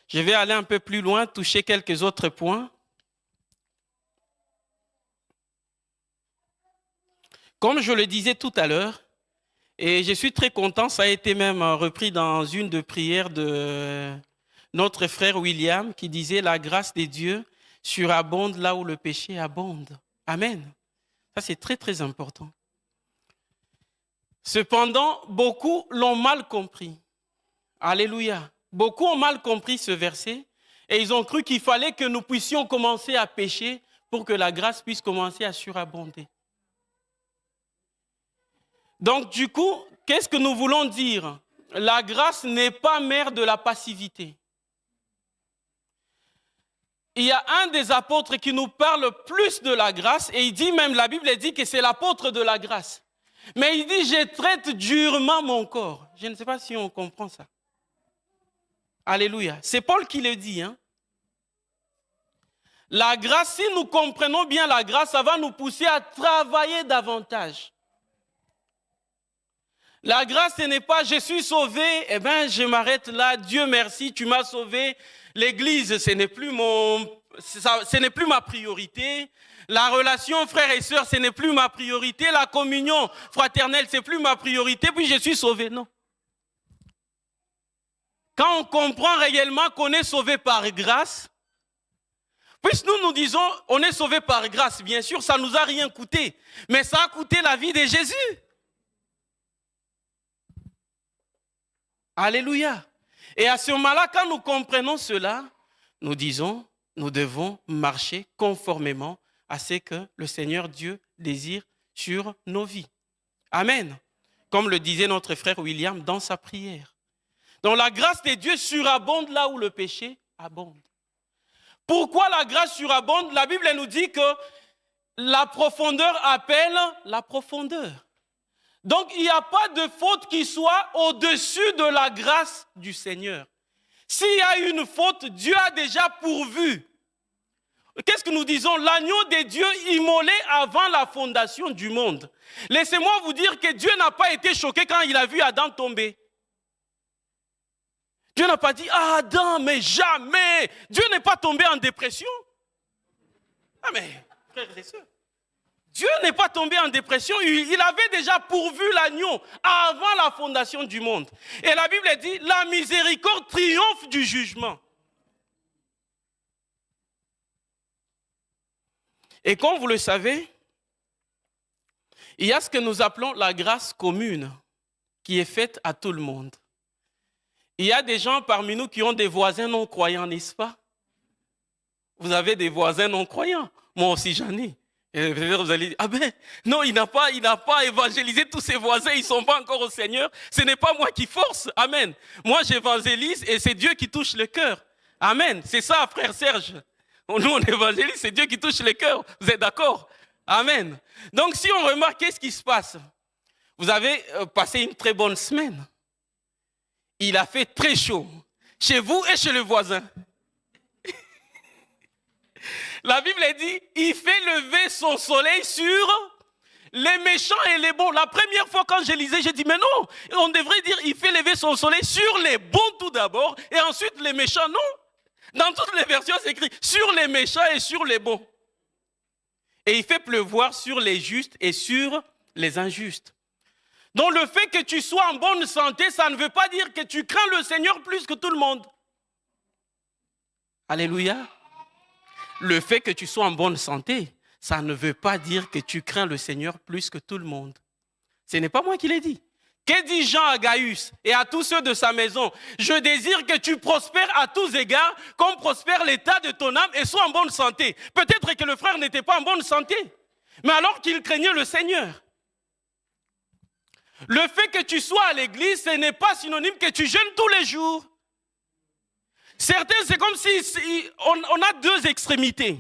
je vais aller un peu plus loin, toucher quelques autres points. Comme je le disais tout à l'heure, et je suis très content, ça a été même repris dans une de prières de notre frère William qui disait « La grâce des dieux surabonde là où le péché abonde. » Amen. Ça, c'est très, très important. Cependant, beaucoup l'ont mal compris. Alléluia. Beaucoup ont mal compris ce verset et ils ont cru qu'il fallait que nous puissions commencer à pécher pour que la grâce puisse commencer à surabonder. Donc, du coup, qu'est-ce que nous voulons dire? La grâce n'est pas mère de la passivité. Il y a un des apôtres qui nous parle plus de la grâce et il dit même, la Bible dit que c'est l'apôtre de la grâce. Mais il dit, je traite durement mon corps. Je ne sais pas si on comprend ça. Alléluia. C'est Paul qui le dit. La grâce, si nous comprenons bien la grâce, ça va nous pousser à travailler davantage. La grâce, ce n'est pas je suis sauvé, eh bien je m'arrête là, Dieu merci, tu m'as sauvé. L'église, ce n'est plus ma priorité. La relation frères et sœurs, ce n'est plus ma priorité. La communion fraternelle, ce n'est plus ma priorité, puis je suis sauvé. Non. Quand on comprend réellement qu'on est sauvé par grâce, puisque nous disons on est sauvé par grâce, bien sûr, ça ne nous a rien coûté, mais ça a coûté la vie de Jésus. Alléluia. Et à ce moment-là, quand nous comprenons cela, nous disons, nous devons marcher conformément à ce que le Seigneur Dieu désire sur nos vies. Amen. Comme le disait notre frère William dans sa prière. Donc la grâce de Dieu surabonde là où le péché abonde. Pourquoi la grâce surabonde? La Bible nous dit que la profondeur appelle la profondeur. Donc, il n'y a pas de faute qui soit au-dessus de la grâce du Seigneur. S'il y a une faute, Dieu a déjà pourvu. Qu'est-ce que nous disons? L'agneau de Dieu immolé avant la fondation du monde. Laissez-moi vous dire que Dieu n'a pas été choqué quand il a vu Adam tomber. Dieu n'a pas dit, ah Adam, mais jamais. Dieu n'est pas tombé en dépression. Ah mais, frères et sœurs. Dieu n'est pas tombé en dépression, il avait déjà pourvu l'agneau avant la fondation du monde. Et la Bible dit, la miséricorde triomphe du jugement. Et comme vous le savez, il y a ce que nous appelons la grâce commune qui est faite à tout le monde. Il y a des gens parmi nous qui ont des voisins non-croyants, n'est-ce pas? Vous avez des voisins non-croyants. Moi aussi j'en ai. Et vous allez dire, ah ben, non, il n'a pas évangélisé tous ses voisins, ils ne sont pas encore au Seigneur. Ce n'est pas moi qui force, amen. Moi, j'évangélise et c'est Dieu qui touche le cœur. Amen. C'est ça, frère Serge. Nous, on évangélise, c'est Dieu qui touche le cœur. Vous êtes d'accord? Amen. Donc, si on remarque, qu'est-ce qui se passe? Vous avez passé une très bonne semaine. Il a fait très chaud, chez vous et chez le voisin. La Bible dit, il fait lever son soleil sur les méchants et les bons. La première fois quand je lisais, j'ai dit, mais non, on devrait dire, il fait lever son soleil sur les bons tout d'abord, et ensuite les méchants, non. Dans toutes les versions, c'est écrit, sur les méchants et sur les bons. Et il fait pleuvoir sur les justes et sur les injustes. Donc le fait que tu sois en bonne santé, ça ne veut pas dire que tu crains le Seigneur plus que tout le monde. Alléluia. Le fait que tu sois en bonne santé, ça ne veut pas dire que tu crains le Seigneur plus que tout le monde. Ce n'est pas moi qui l'ai dit. Que dit Jean à Gaius et à tous ceux de sa maison? Je désire que tu prospères à tous égards, comme prospère l'état de ton âme et sois en bonne santé. Peut-être que le frère n'était pas en bonne santé, mais alors qu'il craignait le Seigneur. Le fait que tu sois à l'église, ce n'est pas synonyme que tu jeûnes tous les jours. Certains, c'est comme si on a 2 extrémités.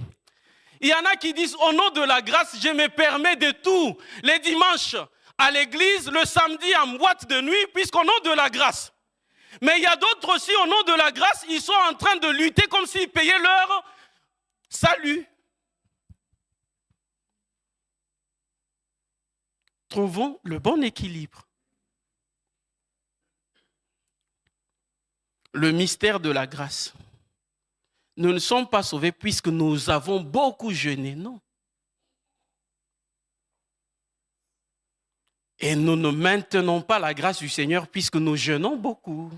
Il y en a qui disent, au nom de la grâce, je me permets de tout. Les dimanches à l'église, le samedi en boîte de nuit, puisqu'au nom de la grâce. Mais il y a d'autres aussi, au nom de la grâce, ils sont en train de lutter comme s'ils payaient leur salut. trouvons le bon équilibre. Le mystère de la grâce. Nous ne sommes pas sauvés puisque nous avons beaucoup jeûné, non. Et nous ne maintenons pas la grâce du Seigneur puisque nous jeûnons beaucoup.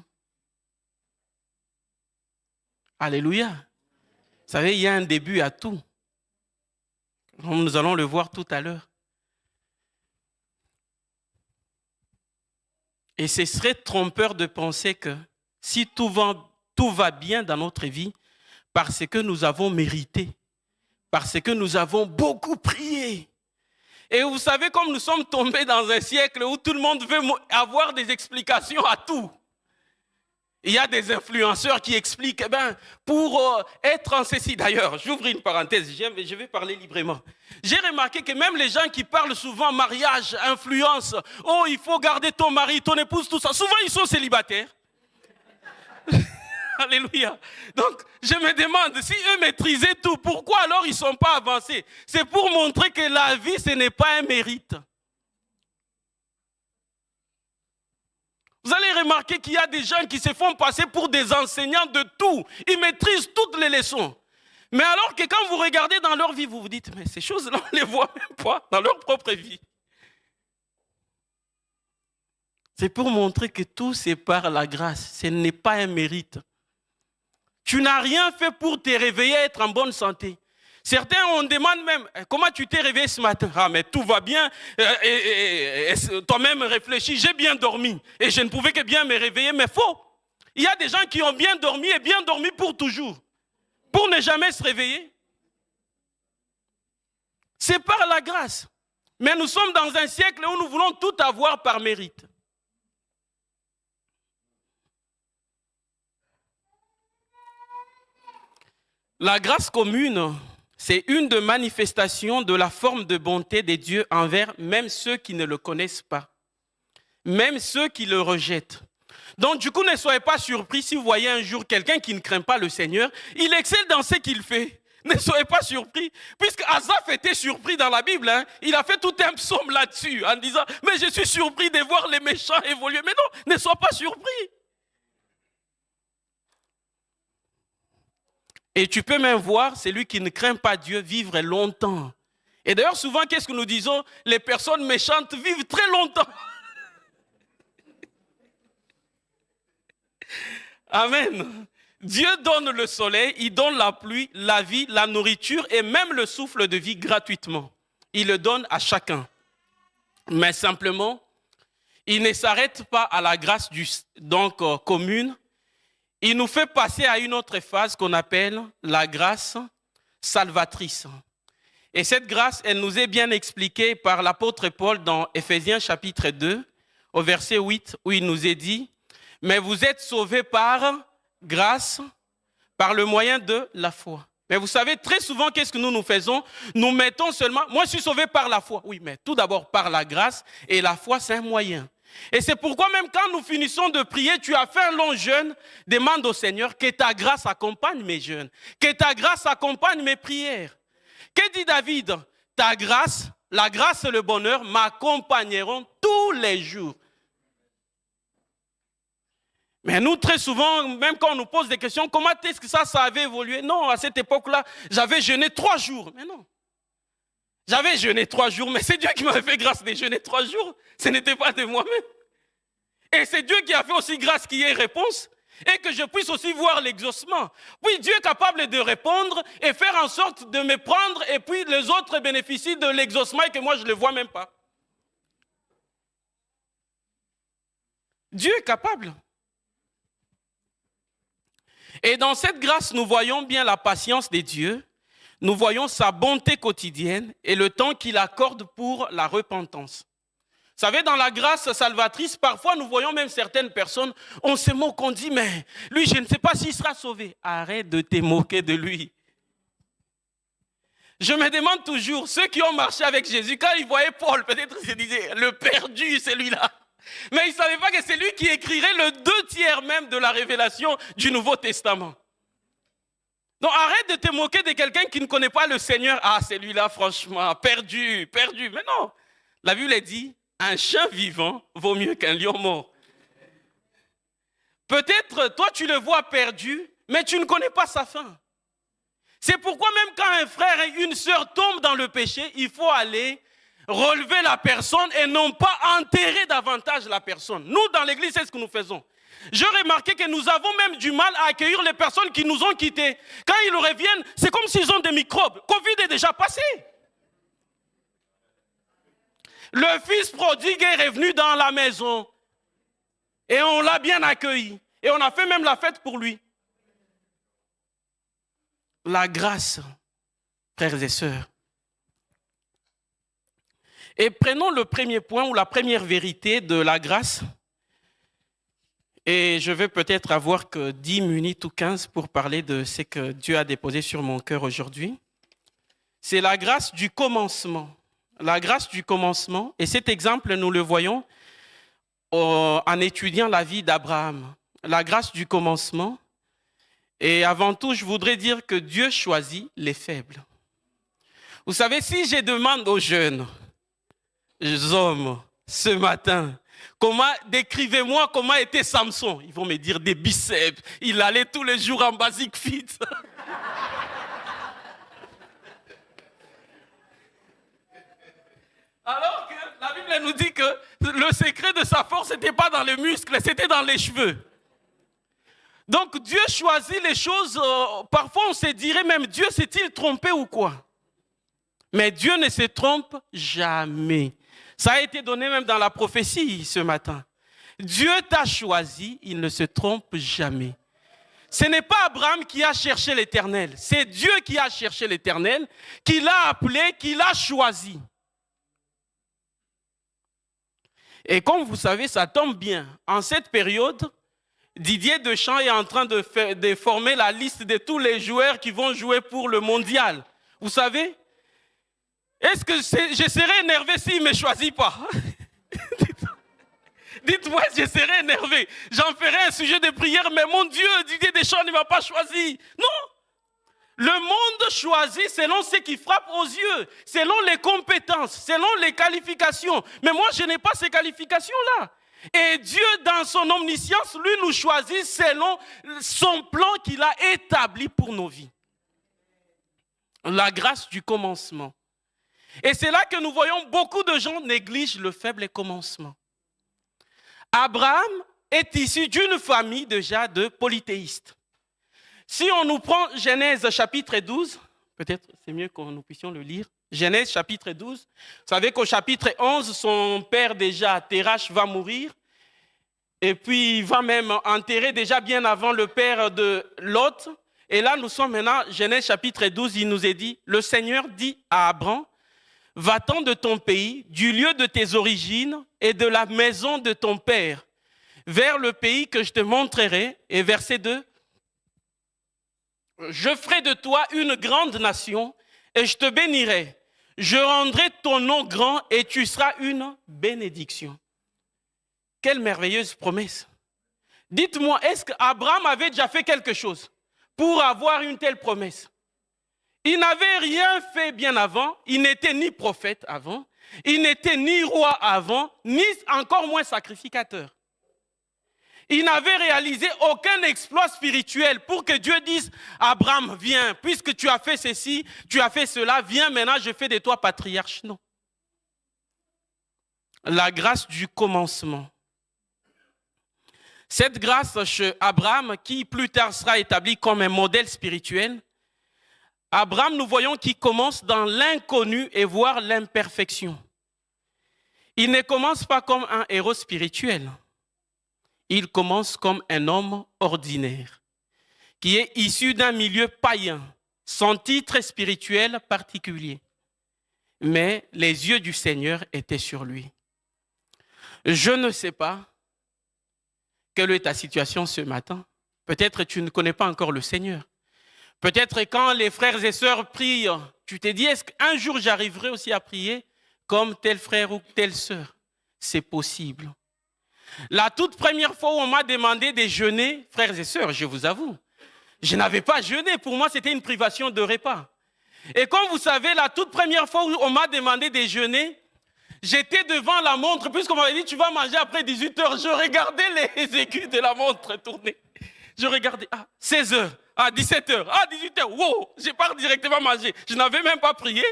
Alléluia. Vous savez, il y a un début à tout. Nous allons le voir tout à l'heure. Et ce serait trompeur de penser que si tout va bien dans notre vie, parce que nous avons mérité, parce que nous avons beaucoup prié. Et vous savez, comme nous sommes tombés dans un siècle où tout le monde veut avoir des explications à tout. Il y a des influenceurs qui expliquent, pour être en ceci. D'ailleurs, j'ouvre une parenthèse, je vais parler librement. J'ai remarqué que même les gens qui parlent souvent mariage, influence, oh, il faut garder ton mari, ton épouse, tout ça, souvent ils sont célibataires. Alléluia. Donc, je me demande, si eux maîtrisaient tout, pourquoi alors ils ne sont pas avancés? C'est pour montrer que la vie, ce n'est pas un mérite. Vous allez remarquer qu'il y a des gens qui se font passer pour des enseignants de tout. Ils maîtrisent toutes les leçons. Mais alors que quand vous regardez dans leur vie, vous vous dites, mais ces choses-là, on ne les voit même pas dans leur propre vie. C'est pour montrer que tout, c'est par la grâce. Ce n'est pas un mérite. Tu n'as rien fait pour te réveiller, être en bonne santé. Certains, on demande même, comment tu t'es réveillé ce matin? Ah, mais tout va bien. Toi-même réfléchis, j'ai bien dormi. Et je ne pouvais que bien me réveiller, mais faux. Il y a des gens qui ont bien dormi et bien dormi pour toujours. Pour ne jamais se réveiller. C'est par la grâce. Mais nous sommes dans un siècle où nous voulons tout avoir par mérite. La grâce commune, c'est une des manifestations de la forme de bonté de Dieu envers même ceux qui ne le connaissent pas, même ceux qui le rejettent. Donc du coup, ne soyez pas surpris si vous voyez un jour quelqu'un qui ne craint pas le Seigneur, il excelle dans ce qu'il fait. Ne soyez pas surpris, puisque Asaph était surpris dans la Bible, il a fait tout un psaume là-dessus en disant « Mais je suis surpris de voir les méchants évoluer. » Mais non, ne sois pas surpris. Et tu peux même voir celui qui ne craint pas Dieu vivre longtemps. Et d'ailleurs, souvent, qu'est-ce que nous disons? Les personnes méchantes vivent très longtemps. Amen. Dieu donne le soleil, il donne la pluie, la vie, la nourriture et même le souffle de vie gratuitement. Il le donne à chacun. Mais simplement, il ne s'arrête pas à la grâce commune. Il nous fait passer à une autre phase qu'on appelle la grâce salvatrice. Et cette grâce, elle nous est bien expliquée par l'apôtre Paul dans Éphésiens chapitre 2, au verset 8, où il nous est dit « Mais vous êtes sauvés par grâce, par le moyen de la foi. » Mais vous savez, très souvent, qu'est-ce que nous faisons? Nous mettons seulement « Moi, je suis sauvé par la foi. » Oui, mais tout d'abord par la grâce, et la foi, c'est un moyen. Et c'est pourquoi même quand nous finissons de prier, tu as fait un long jeûne, demande au Seigneur que ta grâce accompagne mes jeûnes, que ta grâce accompagne mes prières. Que dit David? Ta grâce, la grâce et le bonheur m'accompagneront tous les jours. Mais nous, très souvent, même quand on nous pose des questions, comment est-ce que ça avait évolué? Non, à cette époque-là, j'avais jeûné 3 jours. Mais non. J'avais jeûné 3 jours, mais c'est Dieu qui m'avait fait grâce de jeûner 3 jours. Ce n'était pas de moi-même. Et c'est Dieu qui a fait aussi grâce qu'il y ait réponse et que je puisse aussi voir l'exaucement. Oui, Dieu est capable de répondre et faire en sorte de me prendre et puis les autres bénéficient de l'exaucement et que moi je ne le vois même pas. Dieu est capable. Et dans cette grâce, nous voyons bien la patience de Dieu. Nous voyons sa bonté quotidienne et le temps qu'il accorde pour la repentance. Vous savez, dans la grâce salvatrice, parfois nous voyons même certaines personnes, on se moque, on dit, mais lui, je ne sais pas s'il sera sauvé. Arrête de te moquer de lui. Je me demande toujours, ceux qui ont marché avec Jésus, quand ils voyaient Paul, peut-être ils se disaient, le perdu, celui-là. Mais ils ne savaient pas que c'est lui qui écrirait le 2/3 même de la révélation du Nouveau Testament. Donc arrête de te moquer de quelqu'un qui ne connaît pas le Seigneur. Ah, celui-là, franchement, perdu. Mais non, la Bible dit, un chien vivant vaut mieux qu'un lion mort. Peut-être, toi, tu le vois perdu, mais tu ne connais pas sa fin. C'est pourquoi même quand un frère et une sœur tombent dans le péché, il faut aller relever la personne et non pas enterrer davantage la personne. Nous, dans l'église, c'est ce que nous faisons. J'ai remarqué que nous avons même du mal à accueillir les personnes qui nous ont quittés. Quand ils reviennent, c'est comme s'ils ont des microbes. Covid est déjà passé. Le fils prodigue est revenu dans la maison et on l'a bien accueilli. Et on a fait même la fête pour lui. La grâce, frères et sœurs. Et prenons le premier point ou la première vérité de la grâce. Et je vais peut-être avoir que 10 minutes ou 15 pour parler de ce que Dieu a déposé sur mon cœur aujourd'hui. C'est la grâce du commencement. La grâce du commencement. Et cet exemple, nous le voyons en étudiant la vie d'Abraham. La grâce du commencement. Et avant tout, je voudrais dire que Dieu choisit les faibles. Vous savez, si je demande aux jeunes hommes ce matin, décrivez-moi comment était Samson. Ils vont me dire des biceps. Il allait tous les jours en basic fit. Alors que la Bible nous dit que le secret de sa force n'était pas dans les muscles, c'était dans les cheveux. Donc Dieu choisit les choses. Parfois on se dirait même, Dieu s'est-il trompé ou quoi? Mais Dieu ne se trompe jamais. Ça a été donné même dans la prophétie ce matin. Dieu t'a choisi, il ne se trompe jamais. Ce n'est pas Abraham qui a cherché l'Éternel, c'est Dieu qui a cherché l'Éternel, qui l'a appelé, qui l'a choisi. Et comme vous savez, ça tombe bien. En cette période, Didier Deschamps est en train de former la liste de tous les joueurs qui vont jouer pour le mondial. Vous savez? Est-ce que je serais énervé s'il ne me choisit pas? Dites-moi, je serais énervé. J'en ferai un sujet de prière, mais mon Dieu, Didier Deschamps ne m'a pas choisi. Non! Le monde choisit selon ce qui frappe aux yeux, selon les compétences, selon les qualifications. Mais moi, je n'ai pas ces qualifications-là. Et Dieu, dans son omniscience, lui, nous choisit selon son plan qu'il a établi pour nos vies. La grâce du commencement. Et c'est là que nous voyons beaucoup de gens négligent le faible commencement. Abraham est issu d'une famille déjà de polythéistes. Si on nous prend Genèse chapitre 12, peut-être c'est mieux que nous puissions le lire. Genèse chapitre 12, vous savez qu'au chapitre 11, son père déjà, Terach, va mourir. Et puis il va même enterrer déjà bien avant le père de Lot. Et là, nous sommes maintenant, Genèse chapitre 12, il nous est dit, le Seigneur dit à Abraham, va-t'en de ton pays, du lieu de tes origines et de la maison de ton père, vers le pays que je te montrerai. Et verset 2, je ferai de toi une grande nation et je te bénirai. Je rendrai ton nom grand et tu seras une bénédiction. Quelle merveilleuse promesse. Dites-moi, est-ce qu'Abraham avait déjà fait quelque chose pour avoir une telle promesse? Il n'avait rien fait bien avant, il n'était ni prophète avant, il n'était ni roi avant, ni encore moins sacrificateur. Il n'avait réalisé aucun exploit spirituel pour que Dieu dise « Abraham, viens, puisque tu as fait ceci, tu as fait cela, viens maintenant, je fais de toi patriarche. » Non. La grâce du commencement. Cette grâce chez Abraham, qui plus tard sera établie comme un modèle spirituel, Abraham, nous voyons qu'il commence dans l'inconnu et voire l'imperfection. Il ne commence pas comme un héros spirituel. Il commence comme un homme ordinaire, qui est issu d'un milieu païen, sans titre spirituel particulier. Mais les yeux du Seigneur étaient sur lui. Je ne sais pas quelle est ta situation ce matin. Peut-être tu ne connais pas encore le Seigneur. Peut-être quand les frères et sœurs prient, tu te dis, est-ce qu'un jour j'arriverai aussi à prier comme tel frère ou telle sœur? C'est possible. La toute première fois où on m'a demandé de jeûner, frères et sœurs, je vous avoue, je n'avais pas jeûné. Pour moi, c'était une privation de repas. Et comme vous savez, la toute première fois où on m'a demandé de jeûner, J'étais devant la montre, puisqu'on m'avait dit, tu vas manger après 18h. Je regardais les aiguilles de la montre tourner. Je regardais, 16h, 17h, 18h. Wow, je pars directement manger. Je n'avais même pas prié.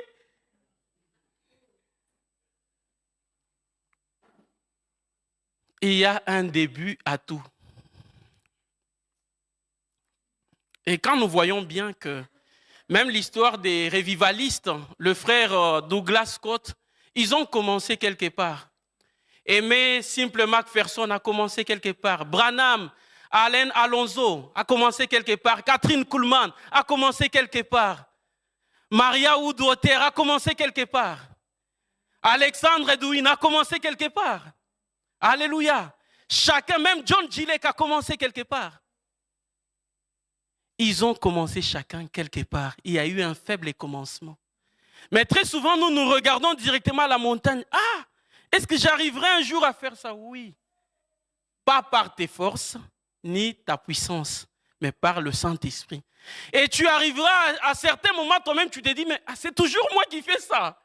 Il y a un début à tout. Et quand nous voyons bien que même l'histoire des revivalistes, le frère Douglas Scott, ils ont commencé quelque part. Aimé Simple McPherson a commencé quelque part. Branham, Allen Alonso a commencé quelque part. Catherine Kuhlman a commencé quelque part. Maria Woodwater a commencé quelque part. Alexandre Edwin a commencé quelque part. Alléluia. Chacun, même John Gillette a commencé quelque part. Ils ont commencé chacun quelque part. Il y a eu un faible commencement. Mais très souvent, nous regardons directement à la montagne. Est-ce que j'arriverai un jour à faire ça? Oui. Pas par tes forces, ni ta puissance, mais par le Saint-Esprit. Et tu arriveras à certains moments, toi-même, tu te dis, mais c'est toujours moi qui fais ça.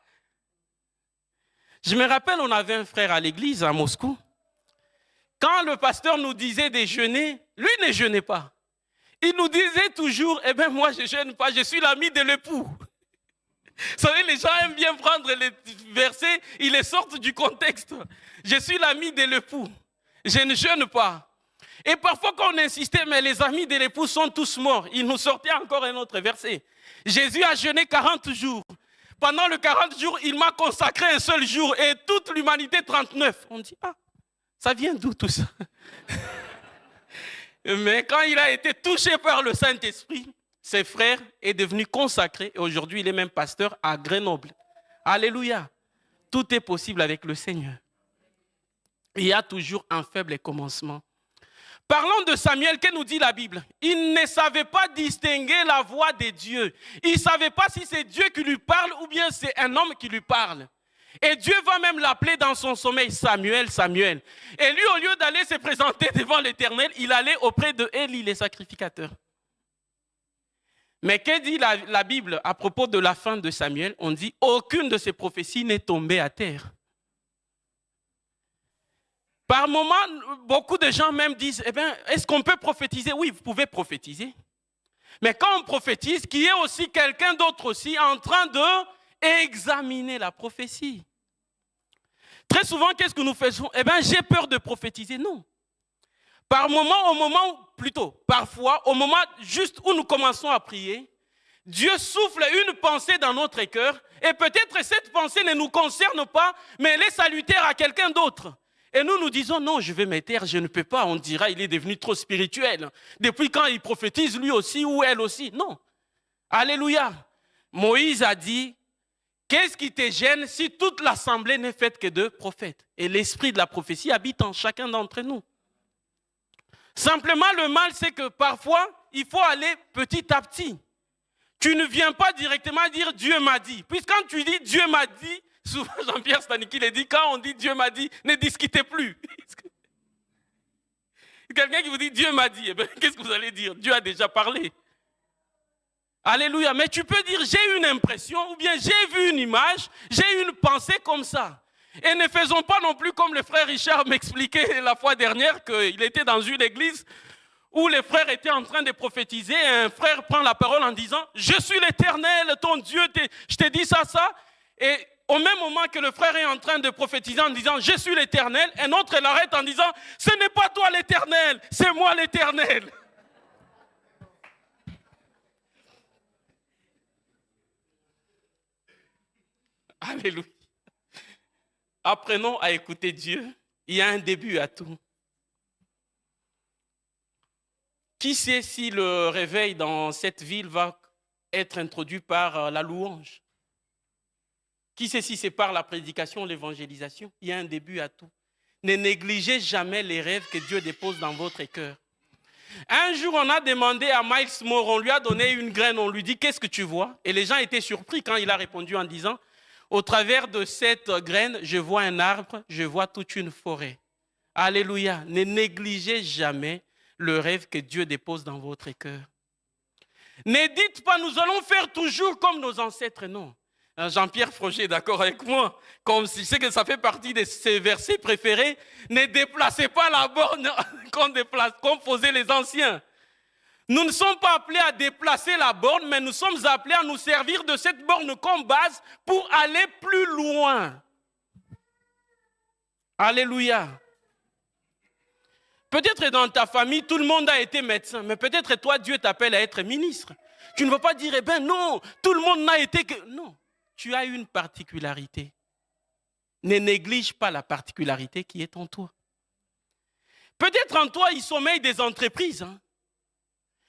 Je me rappelle, on avait un frère à l'église à Moscou. Quand le pasteur nous disait de jeûner, lui ne jeûnait pas. Il nous disait toujours, moi je ne jeûne pas, je suis l'ami de l'époux. Vous savez, les gens aiment bien prendre les versets, ils les sortent du contexte. Je suis l'ami de l'époux, je ne jeûne pas. Et parfois quand on insistait, mais les amis de l'époux sont tous morts, il nous sortait encore un autre verset. Jésus a jeûné 40 jours. Pendant les 40 jours, il m'a consacré un seul jour et toute l'humanité 39. On dit, ça vient d'où tout ça? Mais quand il a été touché par le Saint-Esprit, ses frères est devenu consacré et aujourd'hui il est même pasteur à Grenoble. Alléluia. Tout est possible avec le Seigneur. Il y a toujours un faible commencement. Parlons de Samuel, que nous dit la Bible? Il ne savait pas distinguer la voix de Dieu. Il ne savait pas si c'est Dieu qui lui parle ou bien c'est un homme qui lui parle. Et Dieu va même l'appeler dans son sommeil, Samuel, Samuel. Et lui, au lieu d'aller se présenter devant l'Éternel, il allait auprès de Élie, les sacrificateurs. Mais que dit la Bible à propos de la fin de Samuel? On dit, aucune de ces prophéties n'est tombée à terre. Par moments, beaucoup de gens même disent, est-ce qu'on peut prophétiser? Oui, vous pouvez prophétiser. Mais quand on prophétise, qu'il y ait aussi quelqu'un d'autre aussi en train d'examiner la prophétie. Très souvent, qu'est-ce que nous faisons? J'ai peur de prophétiser. Non. Parfois, au moment juste où nous commençons à prier, Dieu souffle une pensée dans notre cœur et peut-être cette pensée ne nous concerne pas, mais elle est salutaire à quelqu'un d'autre. Et nous disons, non, je vais me taire, je ne peux pas. On dira, il est devenu trop spirituel. Depuis quand il prophétise, lui aussi ou elle aussi? Non. Alléluia. Moïse a dit, qu'est-ce qui te gêne si toute l'assemblée n'est faite que de prophètes? Et l'esprit de la prophétie habite en chacun d'entre nous. Simplement, le mal, c'est que parfois, il faut aller petit à petit. Tu ne viens pas directement dire Dieu m'a dit. Puisque quand tu dis Dieu m'a dit, souvent Jean-Pierre Stanisky le dit, quand on dit Dieu m'a dit, ne discutez plus. Quelqu'un qui vous dit Dieu m'a dit, qu'est-ce que vous allez dire? Dieu a déjà parlé. Alléluia. Mais tu peux dire j'ai une impression ou bien j'ai vu une image, j'ai une pensée comme ça. Et ne faisons pas non plus comme le frère Richard m'expliquait la fois dernière qu'il était dans une église où les frères étaient en train de prophétiser et un frère prend la parole en disant « Je suis l'Éternel, ton Dieu, je t'ai dit ça. » Et au même moment que le frère est en train de prophétiser en disant « Je suis l'Éternel », un autre l'arrête en disant « Ce n'est pas toi l'Éternel, c'est moi l'Éternel. » Alléluia. Apprenons à écouter Dieu. Il y a un début à tout. Qui sait si le réveil dans cette ville va être introduit par la louange? Qui sait si c'est par la prédication, l'évangélisation? Il y a un début à tout. Ne négligez jamais les rêves que Dieu dépose dans votre cœur. Un jour, on a demandé à Miles Moore, on lui a donné une graine, on lui dit « Qu'est-ce que tu vois ?» Et les gens étaient surpris quand il a répondu en disant « Au travers de cette graine, je vois un arbre, je vois toute une forêt. » Alléluia. Ne négligez jamais le rêve que Dieu dépose dans votre cœur. Ne dites pas, nous allons faire toujours comme nos ancêtres, non. Jean-Pierre Froger est d'accord avec moi. Comme si c'est que ça fait partie de ses versets préférés. Ne déplacez pas la borne qu'ont posé les anciens. Nous ne sommes pas appelés à déplacer la borne, mais nous sommes appelés à nous servir de cette borne comme base pour aller plus loin. Alléluia. Peut-être dans ta famille, tout le monde a été médecin, mais peut-être toi, Dieu t'appelle à être ministre. Tu ne veux pas dire, eh bien non, tout le monde n'a été que... Non, tu as une particularité. Ne néglige pas la particularité qui est en toi. Peut-être en toi, il sommeille des entreprises, hein,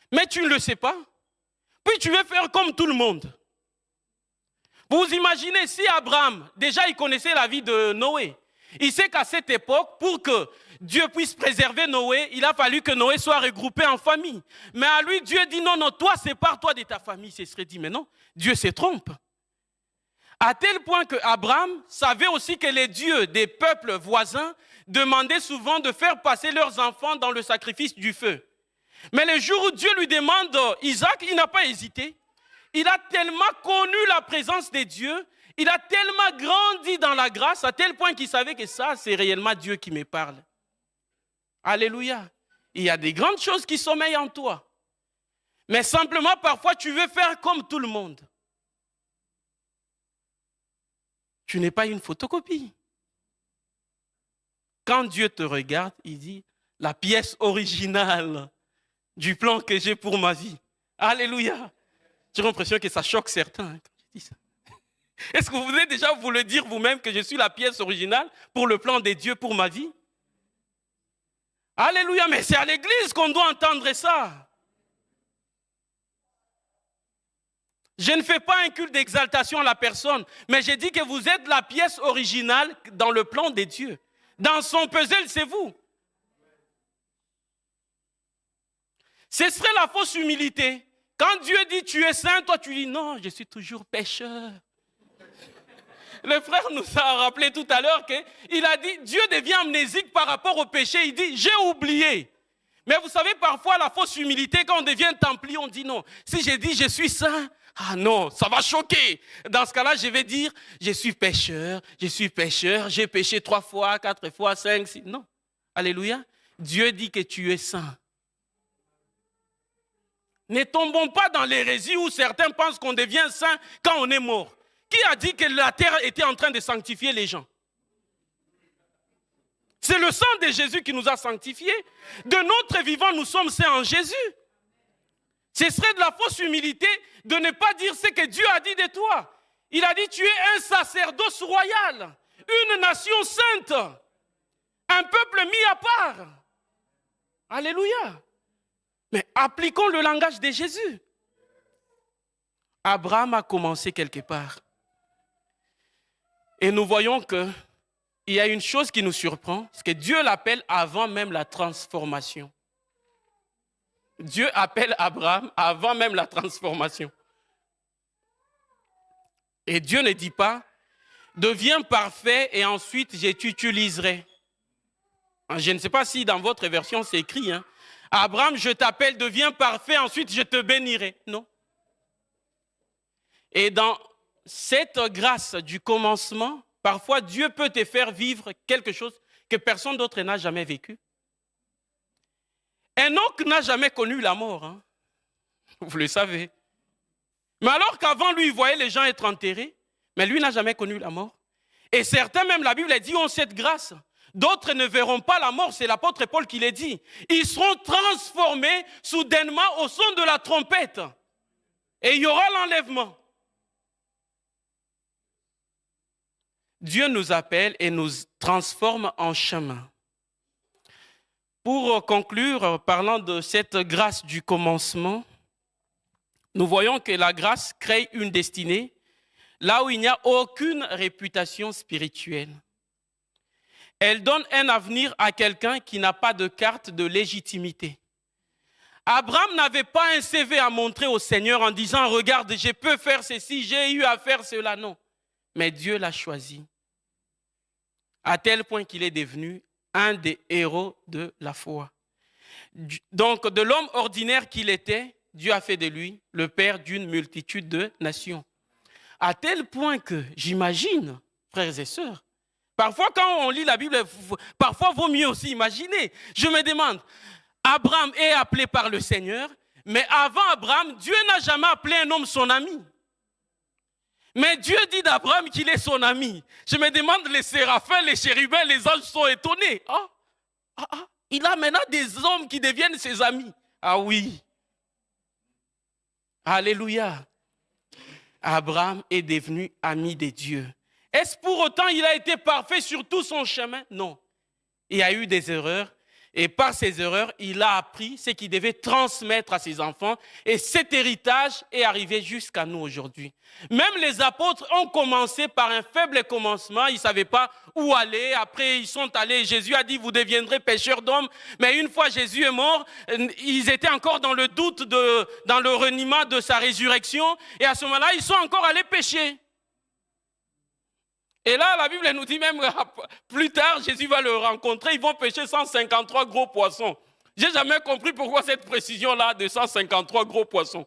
mais tu ne le sais pas. Puis tu veux faire comme tout le monde. Vous imaginez si Abraham, déjà il connaissait la vie de Noé. Il sait qu'à cette époque, pour que Dieu puisse préserver Noé, il a fallu que Noé soit regroupé en famille. Mais à lui, Dieu dit non, non, toi, sépare-toi de ta famille. Il serait dit, mais non, Dieu se trompe. À tel point que Abraham savait aussi que les dieux des peuples voisins demandaient souvent de faire passer leurs enfants dans le sacrifice du feu. Mais le jour où Dieu lui demande Isaac, il n'a pas hésité. Il a tellement connu la présence de Dieu, il a tellement grandi dans la grâce, à tel point qu'il savait que ça, c'est réellement Dieu qui me parle. Alléluia. Il y a des grandes choses qui sommeillent en toi. Mais simplement, parfois, tu veux faire comme tout le monde. Tu n'es pas une photocopie. Quand Dieu te regarde, il dit, la pièce originale du plan que j'ai pour ma vie. Alléluia. J'ai l'impression que ça choque certains quand je dis ça. Est-ce que vous voulez déjà vous le dire vous-même que je suis la pièce originale pour le plan de Dieu pour ma vie? Alléluia, mais c'est à l'église qu'on doit entendre ça. Je ne fais pas un culte d'exaltation à la personne, mais j'ai dit que vous êtes la pièce originale dans le plan de Dieu. Dans son puzzle, c'est vous. Ce serait la fausse humilité. Quand Dieu dit tu es saint, toi tu dis non, je suis toujours pécheur. Le frère nous a rappelé tout à l'heure qu'il a dit Dieu devient amnésique par rapport au péché. Il dit j'ai oublié. Mais vous savez, parfois la fausse humilité, quand on devient templier, on dit non. Si j'ai dit je suis saint, ah non, ça va choquer. Dans ce cas-là, je vais dire je suis pécheur, j'ai péché 3 fois, 4 fois, 5, 6. Non. Alléluia. Dieu dit que tu es saint. Ne tombons pas dans l'hérésie où certains pensent qu'on devient saint quand on est mort. Qui a dit que la terre était en train de sanctifier les gens? C'est le sang de Jésus qui nous a sanctifiés. De notre vivant, nous sommes saints en Jésus. Ce serait de la fausse humilité de ne pas dire ce que Dieu a dit de toi. Il a dit, tu es un sacerdoce royal, une nation sainte, un peuple mis à part. Alléluia. Mais appliquons le langage de Jésus. Abraham a commencé quelque part. Et nous voyons qu'il y a une chose qui nous surprend, c'est que Dieu l'appelle avant même la transformation. Dieu appelle Abraham avant même la transformation. Et Dieu ne dit pas, deviens parfait et ensuite je t'utiliserai. Je ne sais pas si dans votre version c'est écrit, hein. Abraham, je t'appelle, deviens parfait, ensuite je te bénirai. Non. Et dans cette grâce du commencement, parfois Dieu peut te faire vivre quelque chose que personne d'autre n'a jamais vécu. Enoch n'a jamais connu la mort, hein. Vous le savez. Mais alors qu'avant lui, il voyait les gens être enterrés, mais lui n'a jamais connu la mort. Et certains, même la Bible dit, ont cette grâce. D'autres ne verront pas la mort, c'est l'apôtre Paul qui l'a dit. Ils seront transformés soudainement au son de la trompette. Et il y aura l'enlèvement. Dieu nous appelle et nous transforme en chemin. Pour conclure, parlant de cette grâce du commencement, nous voyons que la grâce crée une destinée là où il n'y a aucune réputation spirituelle. Elle donne un avenir à quelqu'un qui n'a pas de carte de légitimité. Abraham n'avait pas un CV à montrer au Seigneur en disant « Regarde, je peux faire ceci, j'ai eu à faire cela. » Non, mais Dieu l'a choisi. À tel point qu'il est devenu un des héros de la foi. Donc, de l'homme ordinaire qu'il était, Dieu a fait de lui le père d'une multitude de nations. À tel point que j'imagine, frères et sœurs, parfois quand on lit la Bible, parfois vaut mieux aussi imaginer. Je me demande, Abraham est appelé par le Seigneur, mais avant Abraham, Dieu n'a jamais appelé un homme son ami. Mais Dieu dit d'Abraham qu'il est son ami. Je me demande, les séraphins, les chérubins, les anges sont étonnés. Il a maintenant des hommes qui deviennent ses amis. Ah oui. Alléluia. Abraham est devenu ami de Dieu. Est-ce pour autant qu'il a été parfait sur tout son chemin? Non. Il y a eu des erreurs. Et par ces erreurs, il a appris ce qu'il devait transmettre à ses enfants. Et cet héritage est arrivé jusqu'à nous aujourd'hui. Même les apôtres ont commencé par un faible commencement. Ils ne savaient pas où aller. Après, ils sont allés. Jésus a dit, vous deviendrez pêcheurs d'hommes. Mais une fois Jésus est mort, ils étaient encore dans le doute, dans le reniement de sa résurrection. Et à ce moment-là, ils sont encore allés pêcher. Et là, la Bible nous dit même, plus tard, Jésus va le rencontrer, ils vont pêcher 153 gros poissons. Je n'ai jamais compris pourquoi cette précision-là de 153 gros poissons.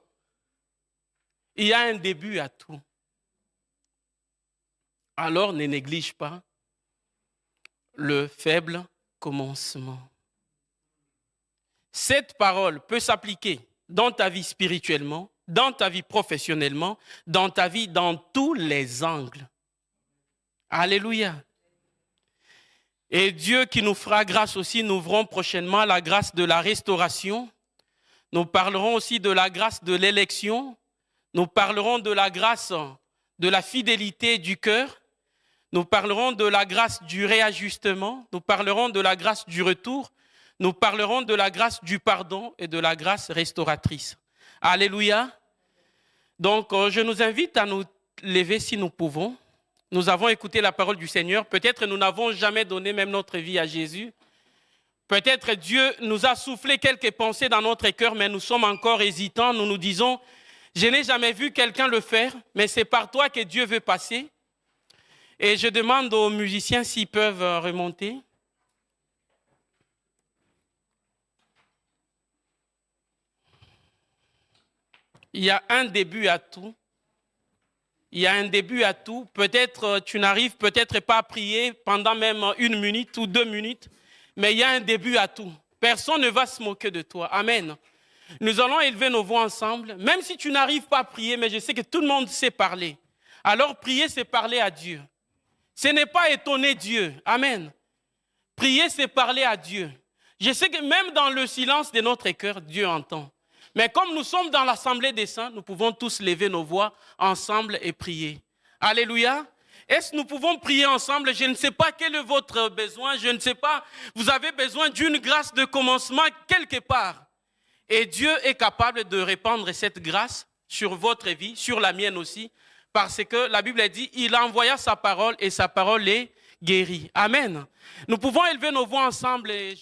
Il y a un début à tout. Alors, ne néglige pas le faible commencement. Cette parole peut s'appliquer dans ta vie spirituellement, dans ta vie professionnellement, dans ta vie dans tous les angles. Alléluia. Et Dieu qui nous fera grâce aussi, nous verrons prochainement la grâce de la restauration. Nous parlerons aussi de la grâce de l'élection. Nous parlerons de la grâce de la fidélité du cœur. Nous parlerons de la grâce du réajustement. Nous parlerons de la grâce du retour. Nous parlerons de la grâce du pardon et de la grâce restauratrice. Alléluia. Donc, je nous invite à nous lever si nous pouvons. Nous avons écouté la parole du Seigneur. Peut-être nous n'avons jamais donné même notre vie à Jésus. Peut-être Dieu nous a soufflé quelques pensées dans notre cœur, mais nous sommes encore hésitants. Nous nous disons, je n'ai jamais vu quelqu'un le faire, mais c'est par toi que Dieu veut passer. Et je demande aux musiciens s'ils peuvent remonter. Il y a un début à tout. Il y a un début à tout. Peut-être tu n'arrives peut-être pas à prier pendant même 1 minute ou 2 minutes, mais il y a un début à tout. Personne ne va se moquer de toi. Amen. Nous allons élever nos voix ensemble, même si tu n'arrives pas à prier, mais je sais que tout le monde sait parler. Alors prier, c'est parler à Dieu. Ce n'est pas étonner Dieu. Amen. Prier, c'est parler à Dieu. Je sais que même dans le silence de notre cœur, Dieu entend. Mais comme nous sommes dans l'assemblée des saints, nous pouvons tous lever nos voix ensemble et prier. Alléluia. Est-ce que nous pouvons prier ensemble? Je ne sais pas quel est votre besoin, je ne sais pas. Vous avez besoin d'une grâce de commencement quelque part. Et Dieu est capable de répandre cette grâce sur votre vie, sur la mienne aussi, parce que la Bible dit, il a envoyé sa parole et sa parole est guérie. Amen. Nous pouvons élever nos voix ensemble et